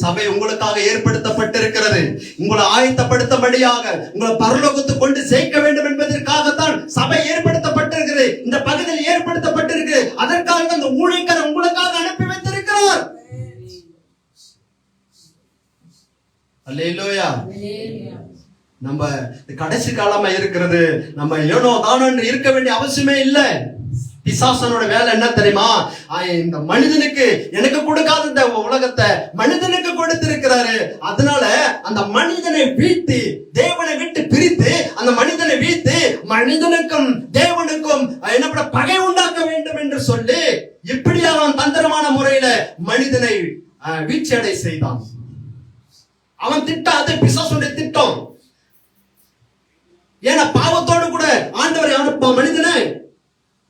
சபை உங்களுக்காக ஏற்படுத்தப்பட்டிருக்கிறது. உங்களை ஆயத்தப்படுத்தபடியாக, உங்களை பரலோகத்துக்கு கொண்டு சேர்க்க வேண்டும் என்பதற்காகத்தான் சபை ஏற்படுத்தப்பட்டிருக்கிறது. இந்த பகுதியில் ஏற்படுத்தப்பட்டிருக்கு. அதற்காக அந்த ஊழியக்காரர் உங்களுக்காக அனுப்பி வைத்திருக்கிறார். அல்லேலூயா. நம்ம கடைசி காலமா இருக்கிறது. நம்ம ஏனோ தானோ இருக்க வேண்டிய அவசியமே இல்லை. பிசாசனோட வேலை என்ன தெரியுமா? இந்த மனிதனுக்கு எனக்கு கொடுக்காத இந்த உலகத்தை மனிதனுக்கு கொடுத்திருக்கிறாரு. அதனால அந்த மனிதனை வீழ்த்தி, தேவனை விட்டு பிரித்து, அந்த மனிதனை வீழ்த்தி மனிதனுக்கும் தேவனுக்கும் என்ன பகை உண்டாக்க வேண்டும் என்று சொல்லி இப்படி அவன் தந்திரமான முறையில மனிதனை வீழ்ச்சியடை செய்தான். அவன் திட்டம் அது பிசாசுடைய திட்டம். ஏன்னா பாவத்தோடு கூட ஆண்டவர் மனிதனை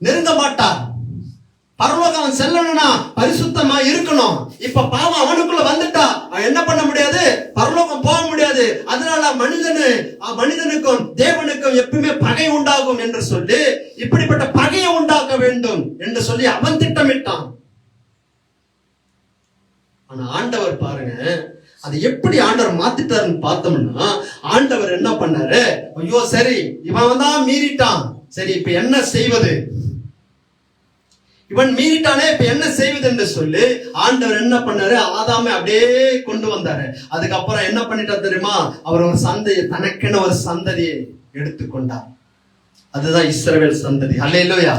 நெருங்க மாட்டார். பரலோகம் அவன் செல்லணும்னா பரிசுத்தமா இருக்கணும். இப்ப பாவம் அவனுக்குள்ள வந்துட்டா அவன் என்ன பண்ண முடியாது? பரலோகம் போக முடியாது. அதனால மனிதனுக்கும் தேவனுக்கும் எப்பவுமே பகை உண்டாகும் என்று சொல்லி இப்படிப்பட்ட பகையை உண்டாக்க வேண்டும் என்று சொல்லி அவன் திட்டமிட்டான். ஆனா ஆண்டவர் பாருங்க, அது எப்படி ஆண்டவர் மாத்திட்டாருன்னு பார்த்தோம்னா, ஆண்டவர் என்ன பண்ணாரு? ஐயோ சரி, இவன் தான் மீறிட்டான், சரி இப்ப என்ன செய்வது? இவன் மீறிட்டானே, இப்ப என்ன செய்வது என்று சொல்லி ஆண்டவர் என்ன பண்ணாரு? ஆதாமை அப்படியே கொண்டு வந்தாரு. அதுக்கப்புறம் என்ன பண்ணிட்டார் தெரியுமா? அவர் ஒரு சந்தையை, தனக்கென ஒரு சந்ததியை எடுத்துக்கொண்டார். அதுதான் இஸ்ரவேல் சந்ததி. அல்லேலூயா.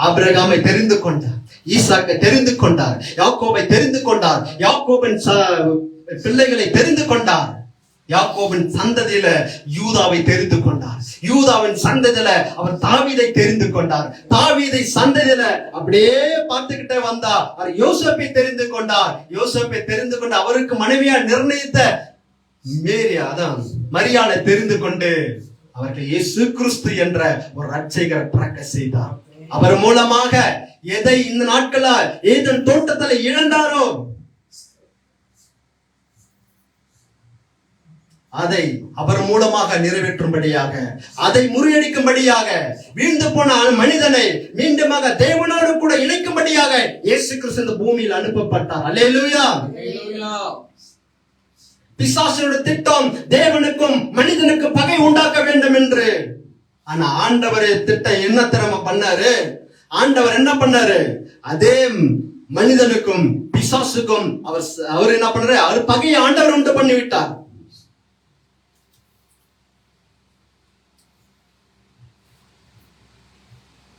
ஆபிரகாமை தெரிந்து கொண்டார், ஈசாக்கை தெரிந்து கொண்டார், யாக்கோபை தெரிந்து கொண்டார், யாக்கோபின் பிள்ளைகளை தெரிந்து கொண்டார். யாக்கோபின் சந்ததியில யூதாவை தெரிந்து கொண்டார். யூதாவின் சந்ததியில அவர் தாவீதை தெரிந்து கொண்டார். தாவீதை சந்ததியில அப்படியே பார்த்துக்கிட்டே வந்தார். அவர் யோசேப்பை தெரிந்து கொண்டார். யோசேப்பை தெரிந்து கொண்டு அவருக்கு மனைவியா நிர்ணயித்த மேரி, அதான் மரியாதை தெரிந்து கொண்டு அவர்கள் இயேசு கிறிஸ்து என்ற ஒரு ரட்சகரை பிறக்க செய்தார். அவர் மூலமாக எதை இந்த நாட்களா ஏதேன் தோட்டத்துல இழந்தாரோ அதை அவர் மூலமாக நிறைவேற்றும்படியாக, அதை முறியடிக்கும்படியாக, வீழ்ந்து போன மனிதனை மீண்டுமாக தேவனோடு கூட இணைக்கும்படியாக இயேசு கிறிஸ்து இந்த பூமியில் அனுப்பப்பட்டார். அல்லேலூயா. பிசாசுடைய திட்டம் தேவனுக்கும் மனிதனுக்கும் பகை உண்டாக்க வேண்டும் என்று. ஆனா ஆண்டவர் திட்டம் என்ன திறமை பண்ணாரு? ஆண்டவர் என்ன பண்ணாரு? அதே மனிதனுக்கும் பிசாசுக்கும் அவர் என்ன பண்றாரு? அவர் பகையை ஆண்டவர் உண்டு பண்ணிவிட்டார்.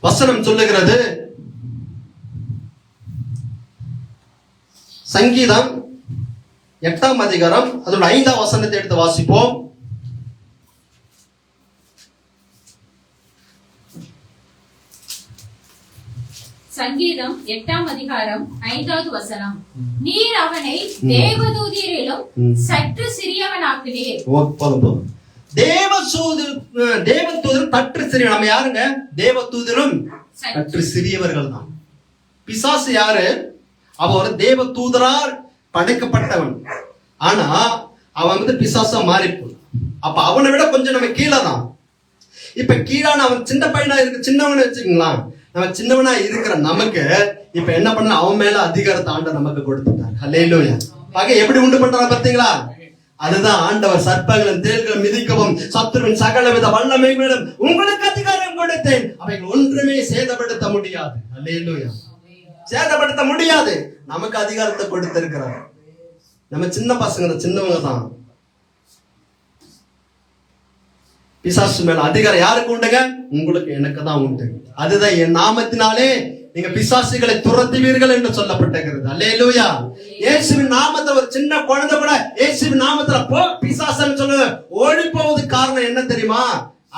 வசனம் சொல்லுகிறது, சங்கீதம் 8ஆம் அதிகாரம் அதோட 5ஆம் வசனத்தை எடுத்து வாசிப்போம். சங்கீதம் 8ஆம் அதிகாரம் 5வது வசனம். நீர் அவனை தேவதூதரிலும் சற்று சிறியவனாக்கினீர். போதும். தேவதூதரும் சற்று சிறியவன். நம்ம யாருங்க? தேவதூதரும் சற்று சிறியவர்கள் தான். பிசாசு யாரு? அவன் ஒரு தேவதூதரால் படைக்கப்பட்டவன். ஆனா அவன் பிசாசா மாறிப்போம். அப்ப அவனை விட கொஞ்சம் நம்ம கீழே தான். இப்ப கீழான அவன் சின்ன பையனா இருக்கு, சின்னவனை வச்சுக்கலாம். நம்ம சின்னவனா இருக்கிற நமக்கு இப்ப என்ன பண்ண, அவன் மேல அதிகாரத்தை ஆண்டவர் நமக்கு கொடுத்துட்டார். அல்லேலூயா. பகை எப்படி உண்டு பண்றான் பாத்தீங்களா? அதுதான் ஆண்டவர் சர்ப்பங்களும் தேள்களும் மிதிக்கவும் சத்துருவின் சகலவித வல்லமைகளும் உங்களுக்கு அதிகாரம் கொடுத்தேன், அவைகள் ஒன்றுமே சேதப்படுத்த முடியாது. அல்லேலூயா. சேதப்படுத்த முடியாது. நமக்கு அதிகாரத்தை கொடுத்திருக்கிறார். நம்ம சின்ன பசங்க, சின்னவங்க தான். பிசாசு மேல அதிகாரம் யாருக்கு உண்டுங்க? உங்களுக்கு, எனக்கு தான் உண்டு. அதுதான் என் நாமத்தினாலே நீங்க பிசாசுகளை துரத்துவீர்கள் என்று சொல்லப்பட்டிருக்கிறது. அல்லேலூயா. இயேசுவின் நாமத்துல ஒரு சின்ன குழந்தை கூட இயேசுவின் நாமத்துல போ பிசாசுன்னு சொல்லுங்க, ஓடி போவதுக்கு காரணம் என்ன தெரியுமா?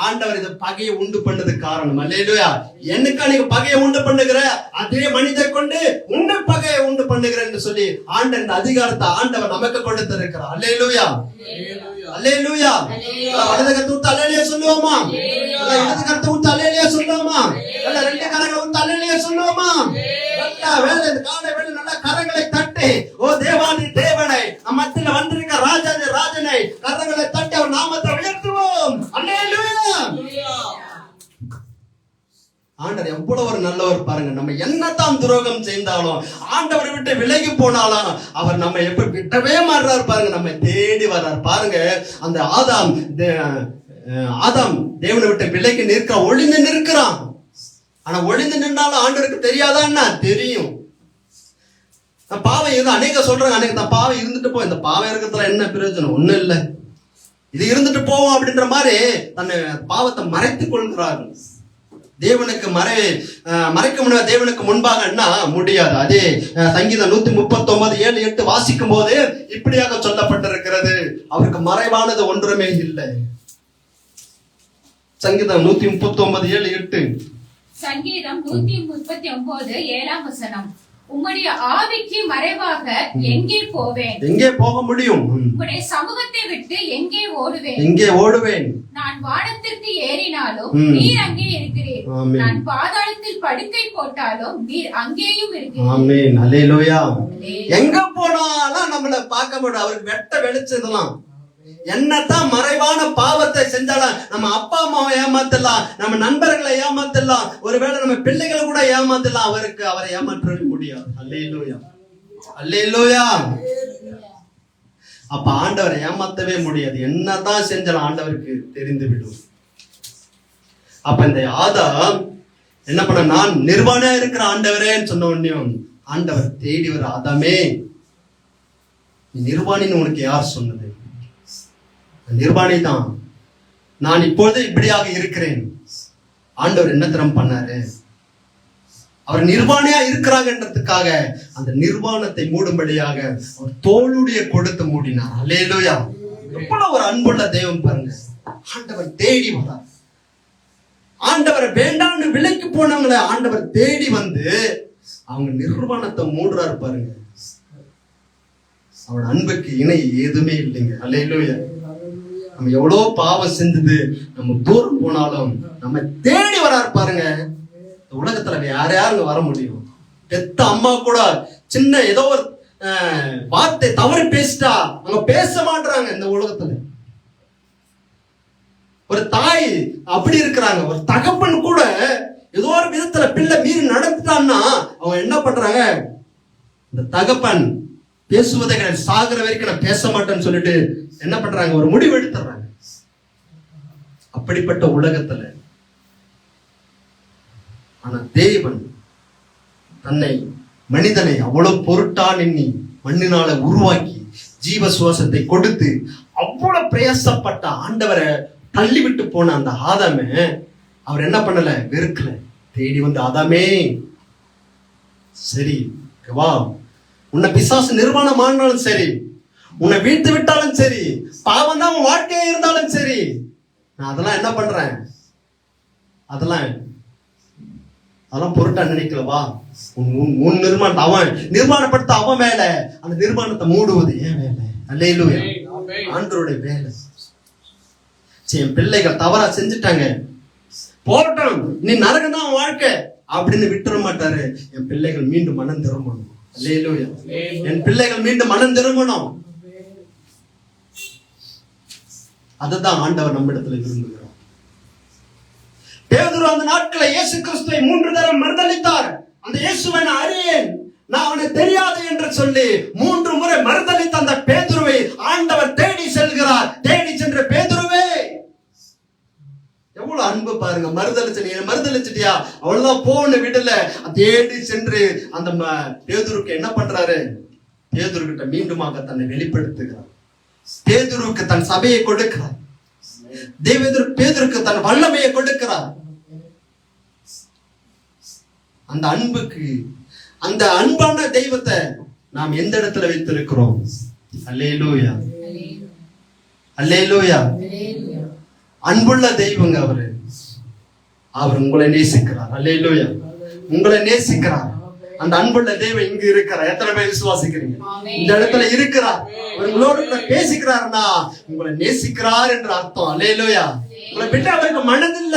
ஆண்டவர் இது பகையை உண்டு பண்ணது காரணம். அல்லேலூயா. என்னக்கா நீங்க பகையை உண்டு பண்ணுகிற? அதே மனிதரை கொண்டு உண்டு பகையை உண்டு பண்ணுகிற என்று சொல்லி ஆண்டவர் இந்த அதிகாரத்தை ஆண்டவர் நமக்கு கொடுத்திருக்கிறார். அல்லேலூயா. அல்லேலூயா. வலது கரத்தை ஊத்து அல்லேலூயா சொல்லுவோமா? இடது கரத்தை ஊத்து அல்லேலூயா சொல்லுவோமா? ரெண்டு கரங்களை ஊத்து அல்லேலூயா சொல்லுவோமா? வேலை காலை வேலை நல்லா கரங்களை தட்டி, ஓ தேவாதி தேவனை, நம் மத்தியில வந்திருக்க ராஜாதி ராஜனை கரங்களை தட்டி அவர் நாமத்தை உயர்த்துவோம். அல்லேலூயா. ஆண்டவர் எவ்வளவு ஒரு நல்லவர் பாருங்க. நம்ம என்னத்தான் துரோகம் செய்தாலும், ஆண்டவரை விட்டு விலகி போனாலும் அவர் நம்ம எப்படி விட்டவே மாறுறாரு பாருங்க. நம்ம தேடி வர்றாரு பாருங்க. அந்த ஆதாம் தேவனை விட்டு விலகி நிற்கிறான், ஒளிந்து நிற்கிறான். ஆனா ஒளிந்து நின்றாலும் ஆண்டவருக்கு தெரியாதான்னா தெரியும். பாவம் இருந்து அநேக சொல்றாங்க, அநேக பாவம் இருந்துட்டு போ, இந்த பாவம் இருக்கிறதுல என்ன பிரயோஜனம்? ஒண்ணும் இல்லை, இது இருந்துட்டு போவோம் அப்படின்ற மாதிரி தன்னை பாவத்தை மறைத்துக் கொள்கிறார்கள். தேவனுக்கு மறைக்க முடியாது. தேவனுக்கு முன்பாக என்ன முடியாது. அதே சங்கீதம் 139:7-8 வாசிக்கும் போது இப்படியாக சொல்லப்பட்டிருக்கிறது, அவருக்கு மறைவானது ஒன்றுமே இல்லை. சங்கீதம் 139:7-8. சங்கீதம் 139:7 வசனம். உம்முடைய ஆவிக்கு மறைவாக எங்கே போவேன்? எங்கே போக முடியும்? உம்முடைய சமூகத்தை விட்டு எங்கே ஓடுவேன்? எங்கே ஓடுவேன்? நான் வானத்திற்கு ஏறினாலும் நீர் அங்கே இருக்கிறீர். நான் பாதாளத்தில் படுக்கை போட்டாலும் நீர் அங்கேயும் இருக்கிறீர். ஆமென். அல்லேலூயா. எங்க போனாலும் நம்மள பார்க்க முடியும். அவருக்கு வெட்ட வெளிச்சதெல்லாம். என்னத்தான் மறைவான பாவத்தை செஞ்சாலும் நம்ம அப்பா அம்மாவை ஏமாத்தலாம், நம்ம நண்பர்களை ஏமாத்தலாம், ஒருவேளை நம்ம பிள்ளைகளை கூட ஏமாத்தலாம். அவரை ஏமாற்றவே முடியாது. அல்லேலூயா. அல்லேலூயா. அப்ப ஆண்டவரை ஏமாத்தவே முடியாது. என்னதான் செஞ்சாலும் ஆண்டவருக்கு தெரிந்து விடும். அப்ப இந்த ஆதாம் என்ன பண்ண, நான் நிர்வாணியா இருக்கிற ஆண்டவரேன்னு சொன்ன உடனே ஆண்டவர் தேடி வர, ஆதாமே நீ நிர்வாணின்னு உனக்கு யார் சொன்னது? நிர்வாணி தான், நான் இப்பொழுது இப்படியாக இருக்கிறேன். ஆண்டவர் என்ன தரம் பண்ணாரு? அவர் நிர்வாணியா இருக்கிறாங்கன்றதுக்காக அந்த நிர்வாணத்தை மூடும்படியாக அவர் தோளுடைய கொடுத்து மூடினார். அல்லேலூயா. எவ்வளவு ஒரு அன்புள்ள தெய்வம் பாருங்க. ஆண்டவர் தேடி வந்தார். ஆண்டவரை வேண்டாம்னு விலைக்கு போனவங்களை ஆண்டவர் தேடி வந்து அவங்க நிர்வாணத்தை மூடுறாரு பாருங்க. அவன் அன்புக்கு இணை எதுவுமே இல்லைங்க. அல்லேலூயா. நம்ம எவ்வளவு பாவம் செஞ்சது, நம்ம தூரம் போனாலும் நம்ம தேடி வராரு பாருங்க. இந்த உலகத்துல யாருங்க வர முடியும்? பெத்த அம்மா கூட சின்ன ஏதோ ஒரு வார்த்தை தவறு பேசிட்டா அவங்க பேச மாட்டாங்க. இந்த உலகத்துல ஒரு தாய் அப்படி இருக்கிறாங்க. ஒரு தகப்பன் கூட ஏதோ ஒரு விதத்துல பிள்ளை மீறி நடந்துட்டான்னா அவங்க என்ன பண்றாங்க? இந்த தகப்பன் பேசுவதை சாகுற வரைக்கும் நான் பேச மாட்டேன்னு சொல்லிட்டு என்ன பண்றாங்க? ஒரு முடிவு எடுத்துறாங்க. அப்படிப்பட்ட உலகத்துல ஆனா தேவன் தன்னை மனிதனை அவ்வளவு பொருட்டா நின்னி மண்ணினால உருவாக்கி ஜீவ சுவாசத்தை கொடுத்து அவ்வளவு பிரயாசப்பட்ட ஆண்டவரை தள்ளி விட்டு போன அந்த ஆதாமே அவர் என்ன பண்ணல? வெறுக்கல. தேடி வந்து ஆதாமே சரி வா, உன்னை பிசாசு நிர்வாணம் ஆனாலும் சரி, உன்னை வீழ்த்து விட்டாலும் சரி, பாவம் தான் உன் வாழ்க்கையே இருந்தாலும் சரி, நான் அதெல்லாம் என்ன பண்றேன்? அதெல்லாம் பொருட்டா நினைக்கலவா? உன் நிர்மாணத்தை அவன் நிர்மாணப்படுத்த அவன் வேலை, அந்த நிர்மாணத்தை மூடுவது ஏன் வேலை? அல்லேலூயா. ஆண்டவருடைய வேலை. என் பிள்ளைகள் தவறா செஞ்சுட்டாங்க, போட்டோம், நீ நரகம் தான் வாழ்க்கை அப்படின்னு விட்டுற மாட்டாரு. என் பிள்ளைகள் மீண்டும் மனம் திரும்பணும். அல்லேலூயா. என் பிள்ளைகள் மீண்டும் மனம் திரும்பணும். அதுதான் ஆண்டவர் நம்மிடத்துல விரும்புகிறார். பேதுரு அந்த நாட்களை இயேசு கிறிஸ்துவை 3 தரம் மறுதலித்தார். அந்த இயேசுவை நான் அறியேன், நான் அவனை தெரியாது என்று சொல்லி 3 முறை மறுதலித்த அந்த பேதுருவை ஆண்டவர் தேடி செல்கிறார். தேடி சென்ற பேதுருவே, எவ்வளவு அன்பு பாருங்க. மறுதலிச்சிட்டியா, அவ்வளவுதான் போன விடல. தேடி சென்று அந்த பேதுருக்கு என்ன பண்றாரு? பேதுரு கிட்ட மீண்டுமாக தன்னை வெளிப்படுத்துகிறார். பேதுருக்கு தன் சபையை கொடுக்கிறார். பேதுருக்கு தன் வல்லமையை கொடுக்கிறார். அந்த அன்புக்கு, அந்த அன்பான தெய்வத்தை நாம் எந்த இடத்துல வைத்திருக்கிறோம்? அல்லேலூயா, அல்லேலூயா. அன்புள்ள தெய்வங்க அவரு. அவர் உங்களை நேசிக்கிறார். அல்லேலூயா. உங்களை நேசிக்கிறார். அந்த அன்புள்ள தெய்வம் இங்கு இருக்கிறார். எத்தனை பேர் விசுவாசிக்கிறீங்க? இந்த இடத்துல இருக்கிறார். உங்களோட பேசிக்கிறார்னா உங்களை நேசிக்கிறார் என்று அர்த்தம். அல்லேலூயா. உங்களை விட்டு அவருக்கு மனதில்ல.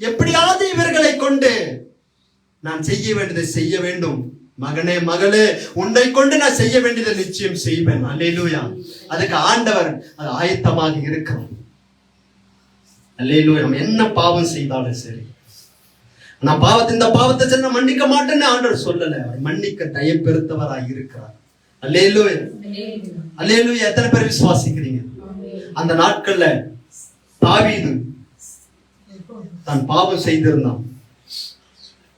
எப்படியாவது இவர்களை கொண்டு நான் செய்ய வேண்டியதை செய்ய வேண்டும். மகனே மகளே, உன்னை கொண்டு நான் செய்ய வேண்டியதை நிச்சயம் செய்வேன். அல்லேலூயா. அதுக்கு ஆண்டவர் அது ஆயத்தமாக இருக்கிறார். அல்லேலூயா. நம்ம என்ன பாவம் செய்தாலும் சரி, நான் இந்த பாவத்தை செஞ்ச மன்னிக்க மாட்டேன்னு ஆண்டவர் சொல்லல. மன்னிக்க தயப்பெருத்தவராய் இருக்கிறார். அல்லேலூயா, அல்லேலூயா. எத்தனை பேர் விசுவாசிக்கிறீங்க? அந்த நாட்கள்ல தாவீது தான் பாவம் செய்திருந்தான்.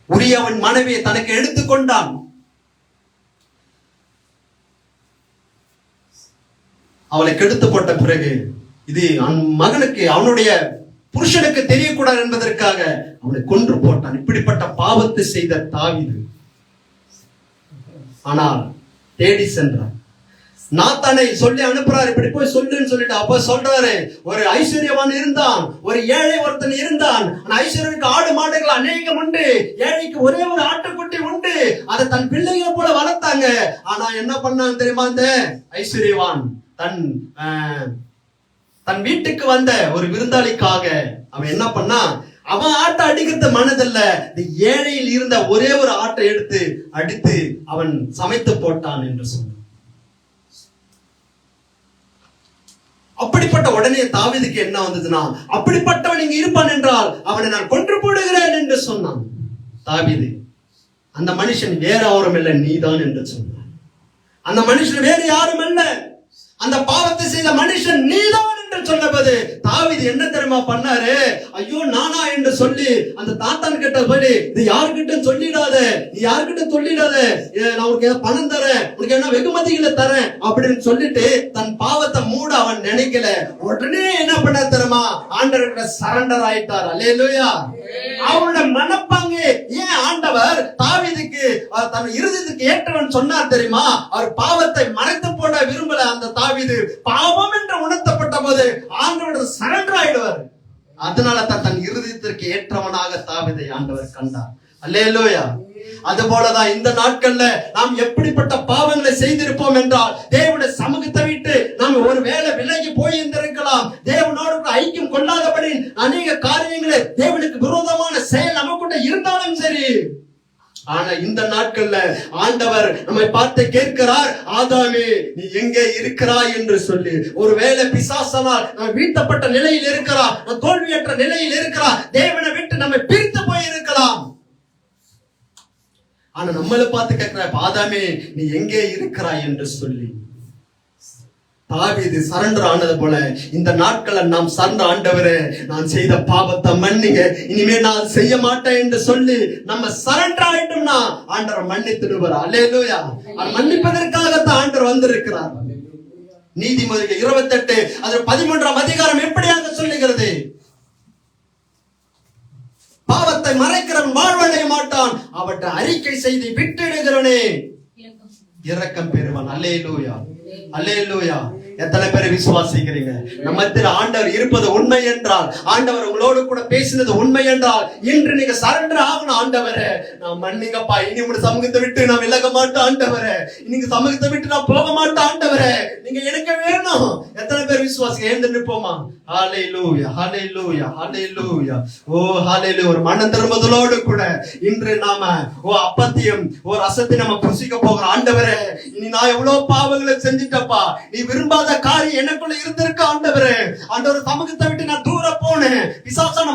உரியவன் மனைவியை தனக்கு எடுத்துக்கொண்டான். அவளை கெடுத்து போட்ட பிறகு இது மகனுக்கு, அவனுடைய புருஷனுக்கு தெரியக்கூடாது என்பதற்காக அவனை கொன்று போட்டான். இப்படிப்பட்ட பாவத்தை செய்த தாவீது ஆனால் தேடி சென்றான். நாத்தானை சொல்லி அனுப்புறாரு, இப்படி போய் சொல்லுன்னு சொல்லிட்டு. அப்ப சொல்றாரு, ஒரு ஐஸ்வர்யவான் இருந்தான், ஒரு ஏழை ஒருத்தன் இருந்தான். அந்த ஐஸ்வர்யனுக்கு ஆடு மாடுகள் அநேகம் உண்டு, ஏழைக்கு ஒரே ஒரு ஆட்டுக்குட்டி உண்டு. அதை தன் பிள்ளைகளை போல வளர்த்தாங்க. ஆனா என்ன பண்ணான் தெரியுமா? அந்த ஐஸ்வர்யவான் தன் வீட்டுக்கு வந்த ஒரு விருந்தாளிக்காக அவன் என்ன பண்ணா, அவன் ஆட்டை அடிக்கிறது மனதில்ல, இந்த ஏழையில் இருந்த ஒரே ஒரு ஆட்டை எடுத்து அடித்து அவன் சமைத்து போட்டான் என்று சொன்னான். அப்படிப்பட்ட உடனே தாவீதுக்கு என்ன வந்ததுன்னா, அப்படிப்பட்டவன் இங்க இருப்பான் என்றால் அவனை நான் கொன்று போடுகிறேன் என்று சொன்னான். தாவீது, அந்த மனுஷன் வேற யாரும் இல்லை, நீதான் என்று சொன்னான். அந்த மனுஷன் வேற யாரும் அல்ல, அந்த பாவத்தை செய்த மனுஷன் நீதான் என்று என்று சொன்னபோது தாவீது என்ன தெரியுமா பண்ணாரு? ஐயோ நானா என்று சொல்லி அந்த தாத்தான் கிட்ட போய், இது யாருக்கிட்ட சொல்லிடாத, நீ யாருக்கிட்ட சொல்லிடாத, நான் உனக்கு பணம் தரேன், உனக்கு என்ன வெகுமதிகளை தரேன் அப்படின்னு சொல்லிட்டு தன் பாவத்தை மூட அவன் நினைக்கல. உடனே என்ன பண்ண தெரியுமா? ஆண்டவர்கிட்ட சரண்டர் ஆயிட்டார். அல்லேலூயா. அவனோட மனப்பாங்கு ஏன் ஆண்டவர் தாவீதுக்கு தன் இருதயத்துக்கு ஏற்றவன் சொன்னார் தெரியுமா? அவர் பாவத்தை மறைத்து போட விரும்பல. அந்த தாவீது பாவம் என்று உணர்த்தப்பட்ட போது ஆண்டவர் சரண்டர் ஆயிடுவார். அதனால தன் இருதயத்திற்கு ஏற்றவனாக தாவீதை ஆண்டவர் கண்டார். அல்லேலூயா. அதுபோலதான் இந்த நாட்கள்ல நாம் எப்படிப்பட்ட பாவங்களை செய்திருப்போம் என்றால், தேவனுடைய சமூகத்தை விட்டு நாம் ஒரு வேளை விலகி போயிருந்திருக்கலாம். தேவனோடு ஐக்கியம் கொள்ளாதபடி அநேக காரியங்களை, தேவனுக்கு விரோதமான செயல் நமக்குள்ள இருந்தாலும் சரி. ஆனா இந்த நாட்கள்ல ஆண்டவர் நம்மை பார்த்து கேட்கிறார், ஆதாமே நீ எங்கே இருக்கிறாய் என்று சொல்லி. ஒருவேளை பிசாசனால் நாம் வீழ்த்தப்பட்ட நிலையில் இருக்கிறார், தோல்வியற்ற நிலையில் இருக்கிறார், தேவனை விட்டு நம்மை பிரித்து போயிருக்கலாம். ஆனா நம்மளை பார்த்து கேட்கிற, ஆதாமே நீ எங்கே இருக்கிறாய் என்று சொல்லி. தாவீது சரண்டர் ஆனது போல இந்த நாட்களை நாம் சரண்டர், ஆண்டவரே நான் செய்த பாவத்தை மன்னிங்க, இனிமே நான் செய்ய மாட்டேன் என்று சொல்லி நம்ம சரண்டர் ஆயிட்டோம்னா ஆண்டவர் மன்னித்துடுவார். அல்லேலூயா. மன்னிப்பதற்காகத்தான் ஆண்டவர் வந்திருக்கிறார். நீதிமொழிகள் 28 அது 13ஆம் அதிகாரம் எப்படியாக சொல்லுகிறது? பாவத்தை மறைக்கிறவன் வாழ்வடைய மாட்டான், அவற்றை அறிக்கை செய்து விட்டுடுகிறவனே இரக்கம் பெறுவான். அல்லேலூயா. அல்லேலூயா. எத்தனை பேர் விசுவாசிக்கிறீங்க? நம்மத்தில் ஆண்டவர் இருப்பது உண்மை என்றால், ஆண்டவர் உங்களோடு கூட பேசினது உண்மை என்றால், இன்று நீங்க சரண்டர் ஆகணும். ஆண்டவரே நான் மன்னிங்கப்பா, இனி உங்க சமூகத்தை விட்டு நான் விலக மாட்டேன் ஆண்டவரே, நீங்க சமூகத்தை விட்டு நான் போக மாட்டேன் ஆண்டவரே, நீங்க எனக்கு வேணும். எத்தனை பேர் விசுவாசிங்க? எழுந்து நிற்போமா? ஹல்லேலூயா, ஹல்லேலூயா, ஹல்லேலூயா. ஓ ஹல்லேலூயா. ஒரு மன திரும்புதலோடு கூட இன்று நாம அப்பத்தையும் ரசத்தை நம்ம புசிக்க போகிறோம். ஆண்டவரே இனி நான் எவ்வளவு பாவங்களை செஞ்சிட்டப்பா, நீ விரும்பாத காரியம் எனக்குள்ள இருந்திருக்க ஆண்டவரே. ஆண்டவர் சமூகத்தை விட்டு நான் தூர போனேன், பிசாசான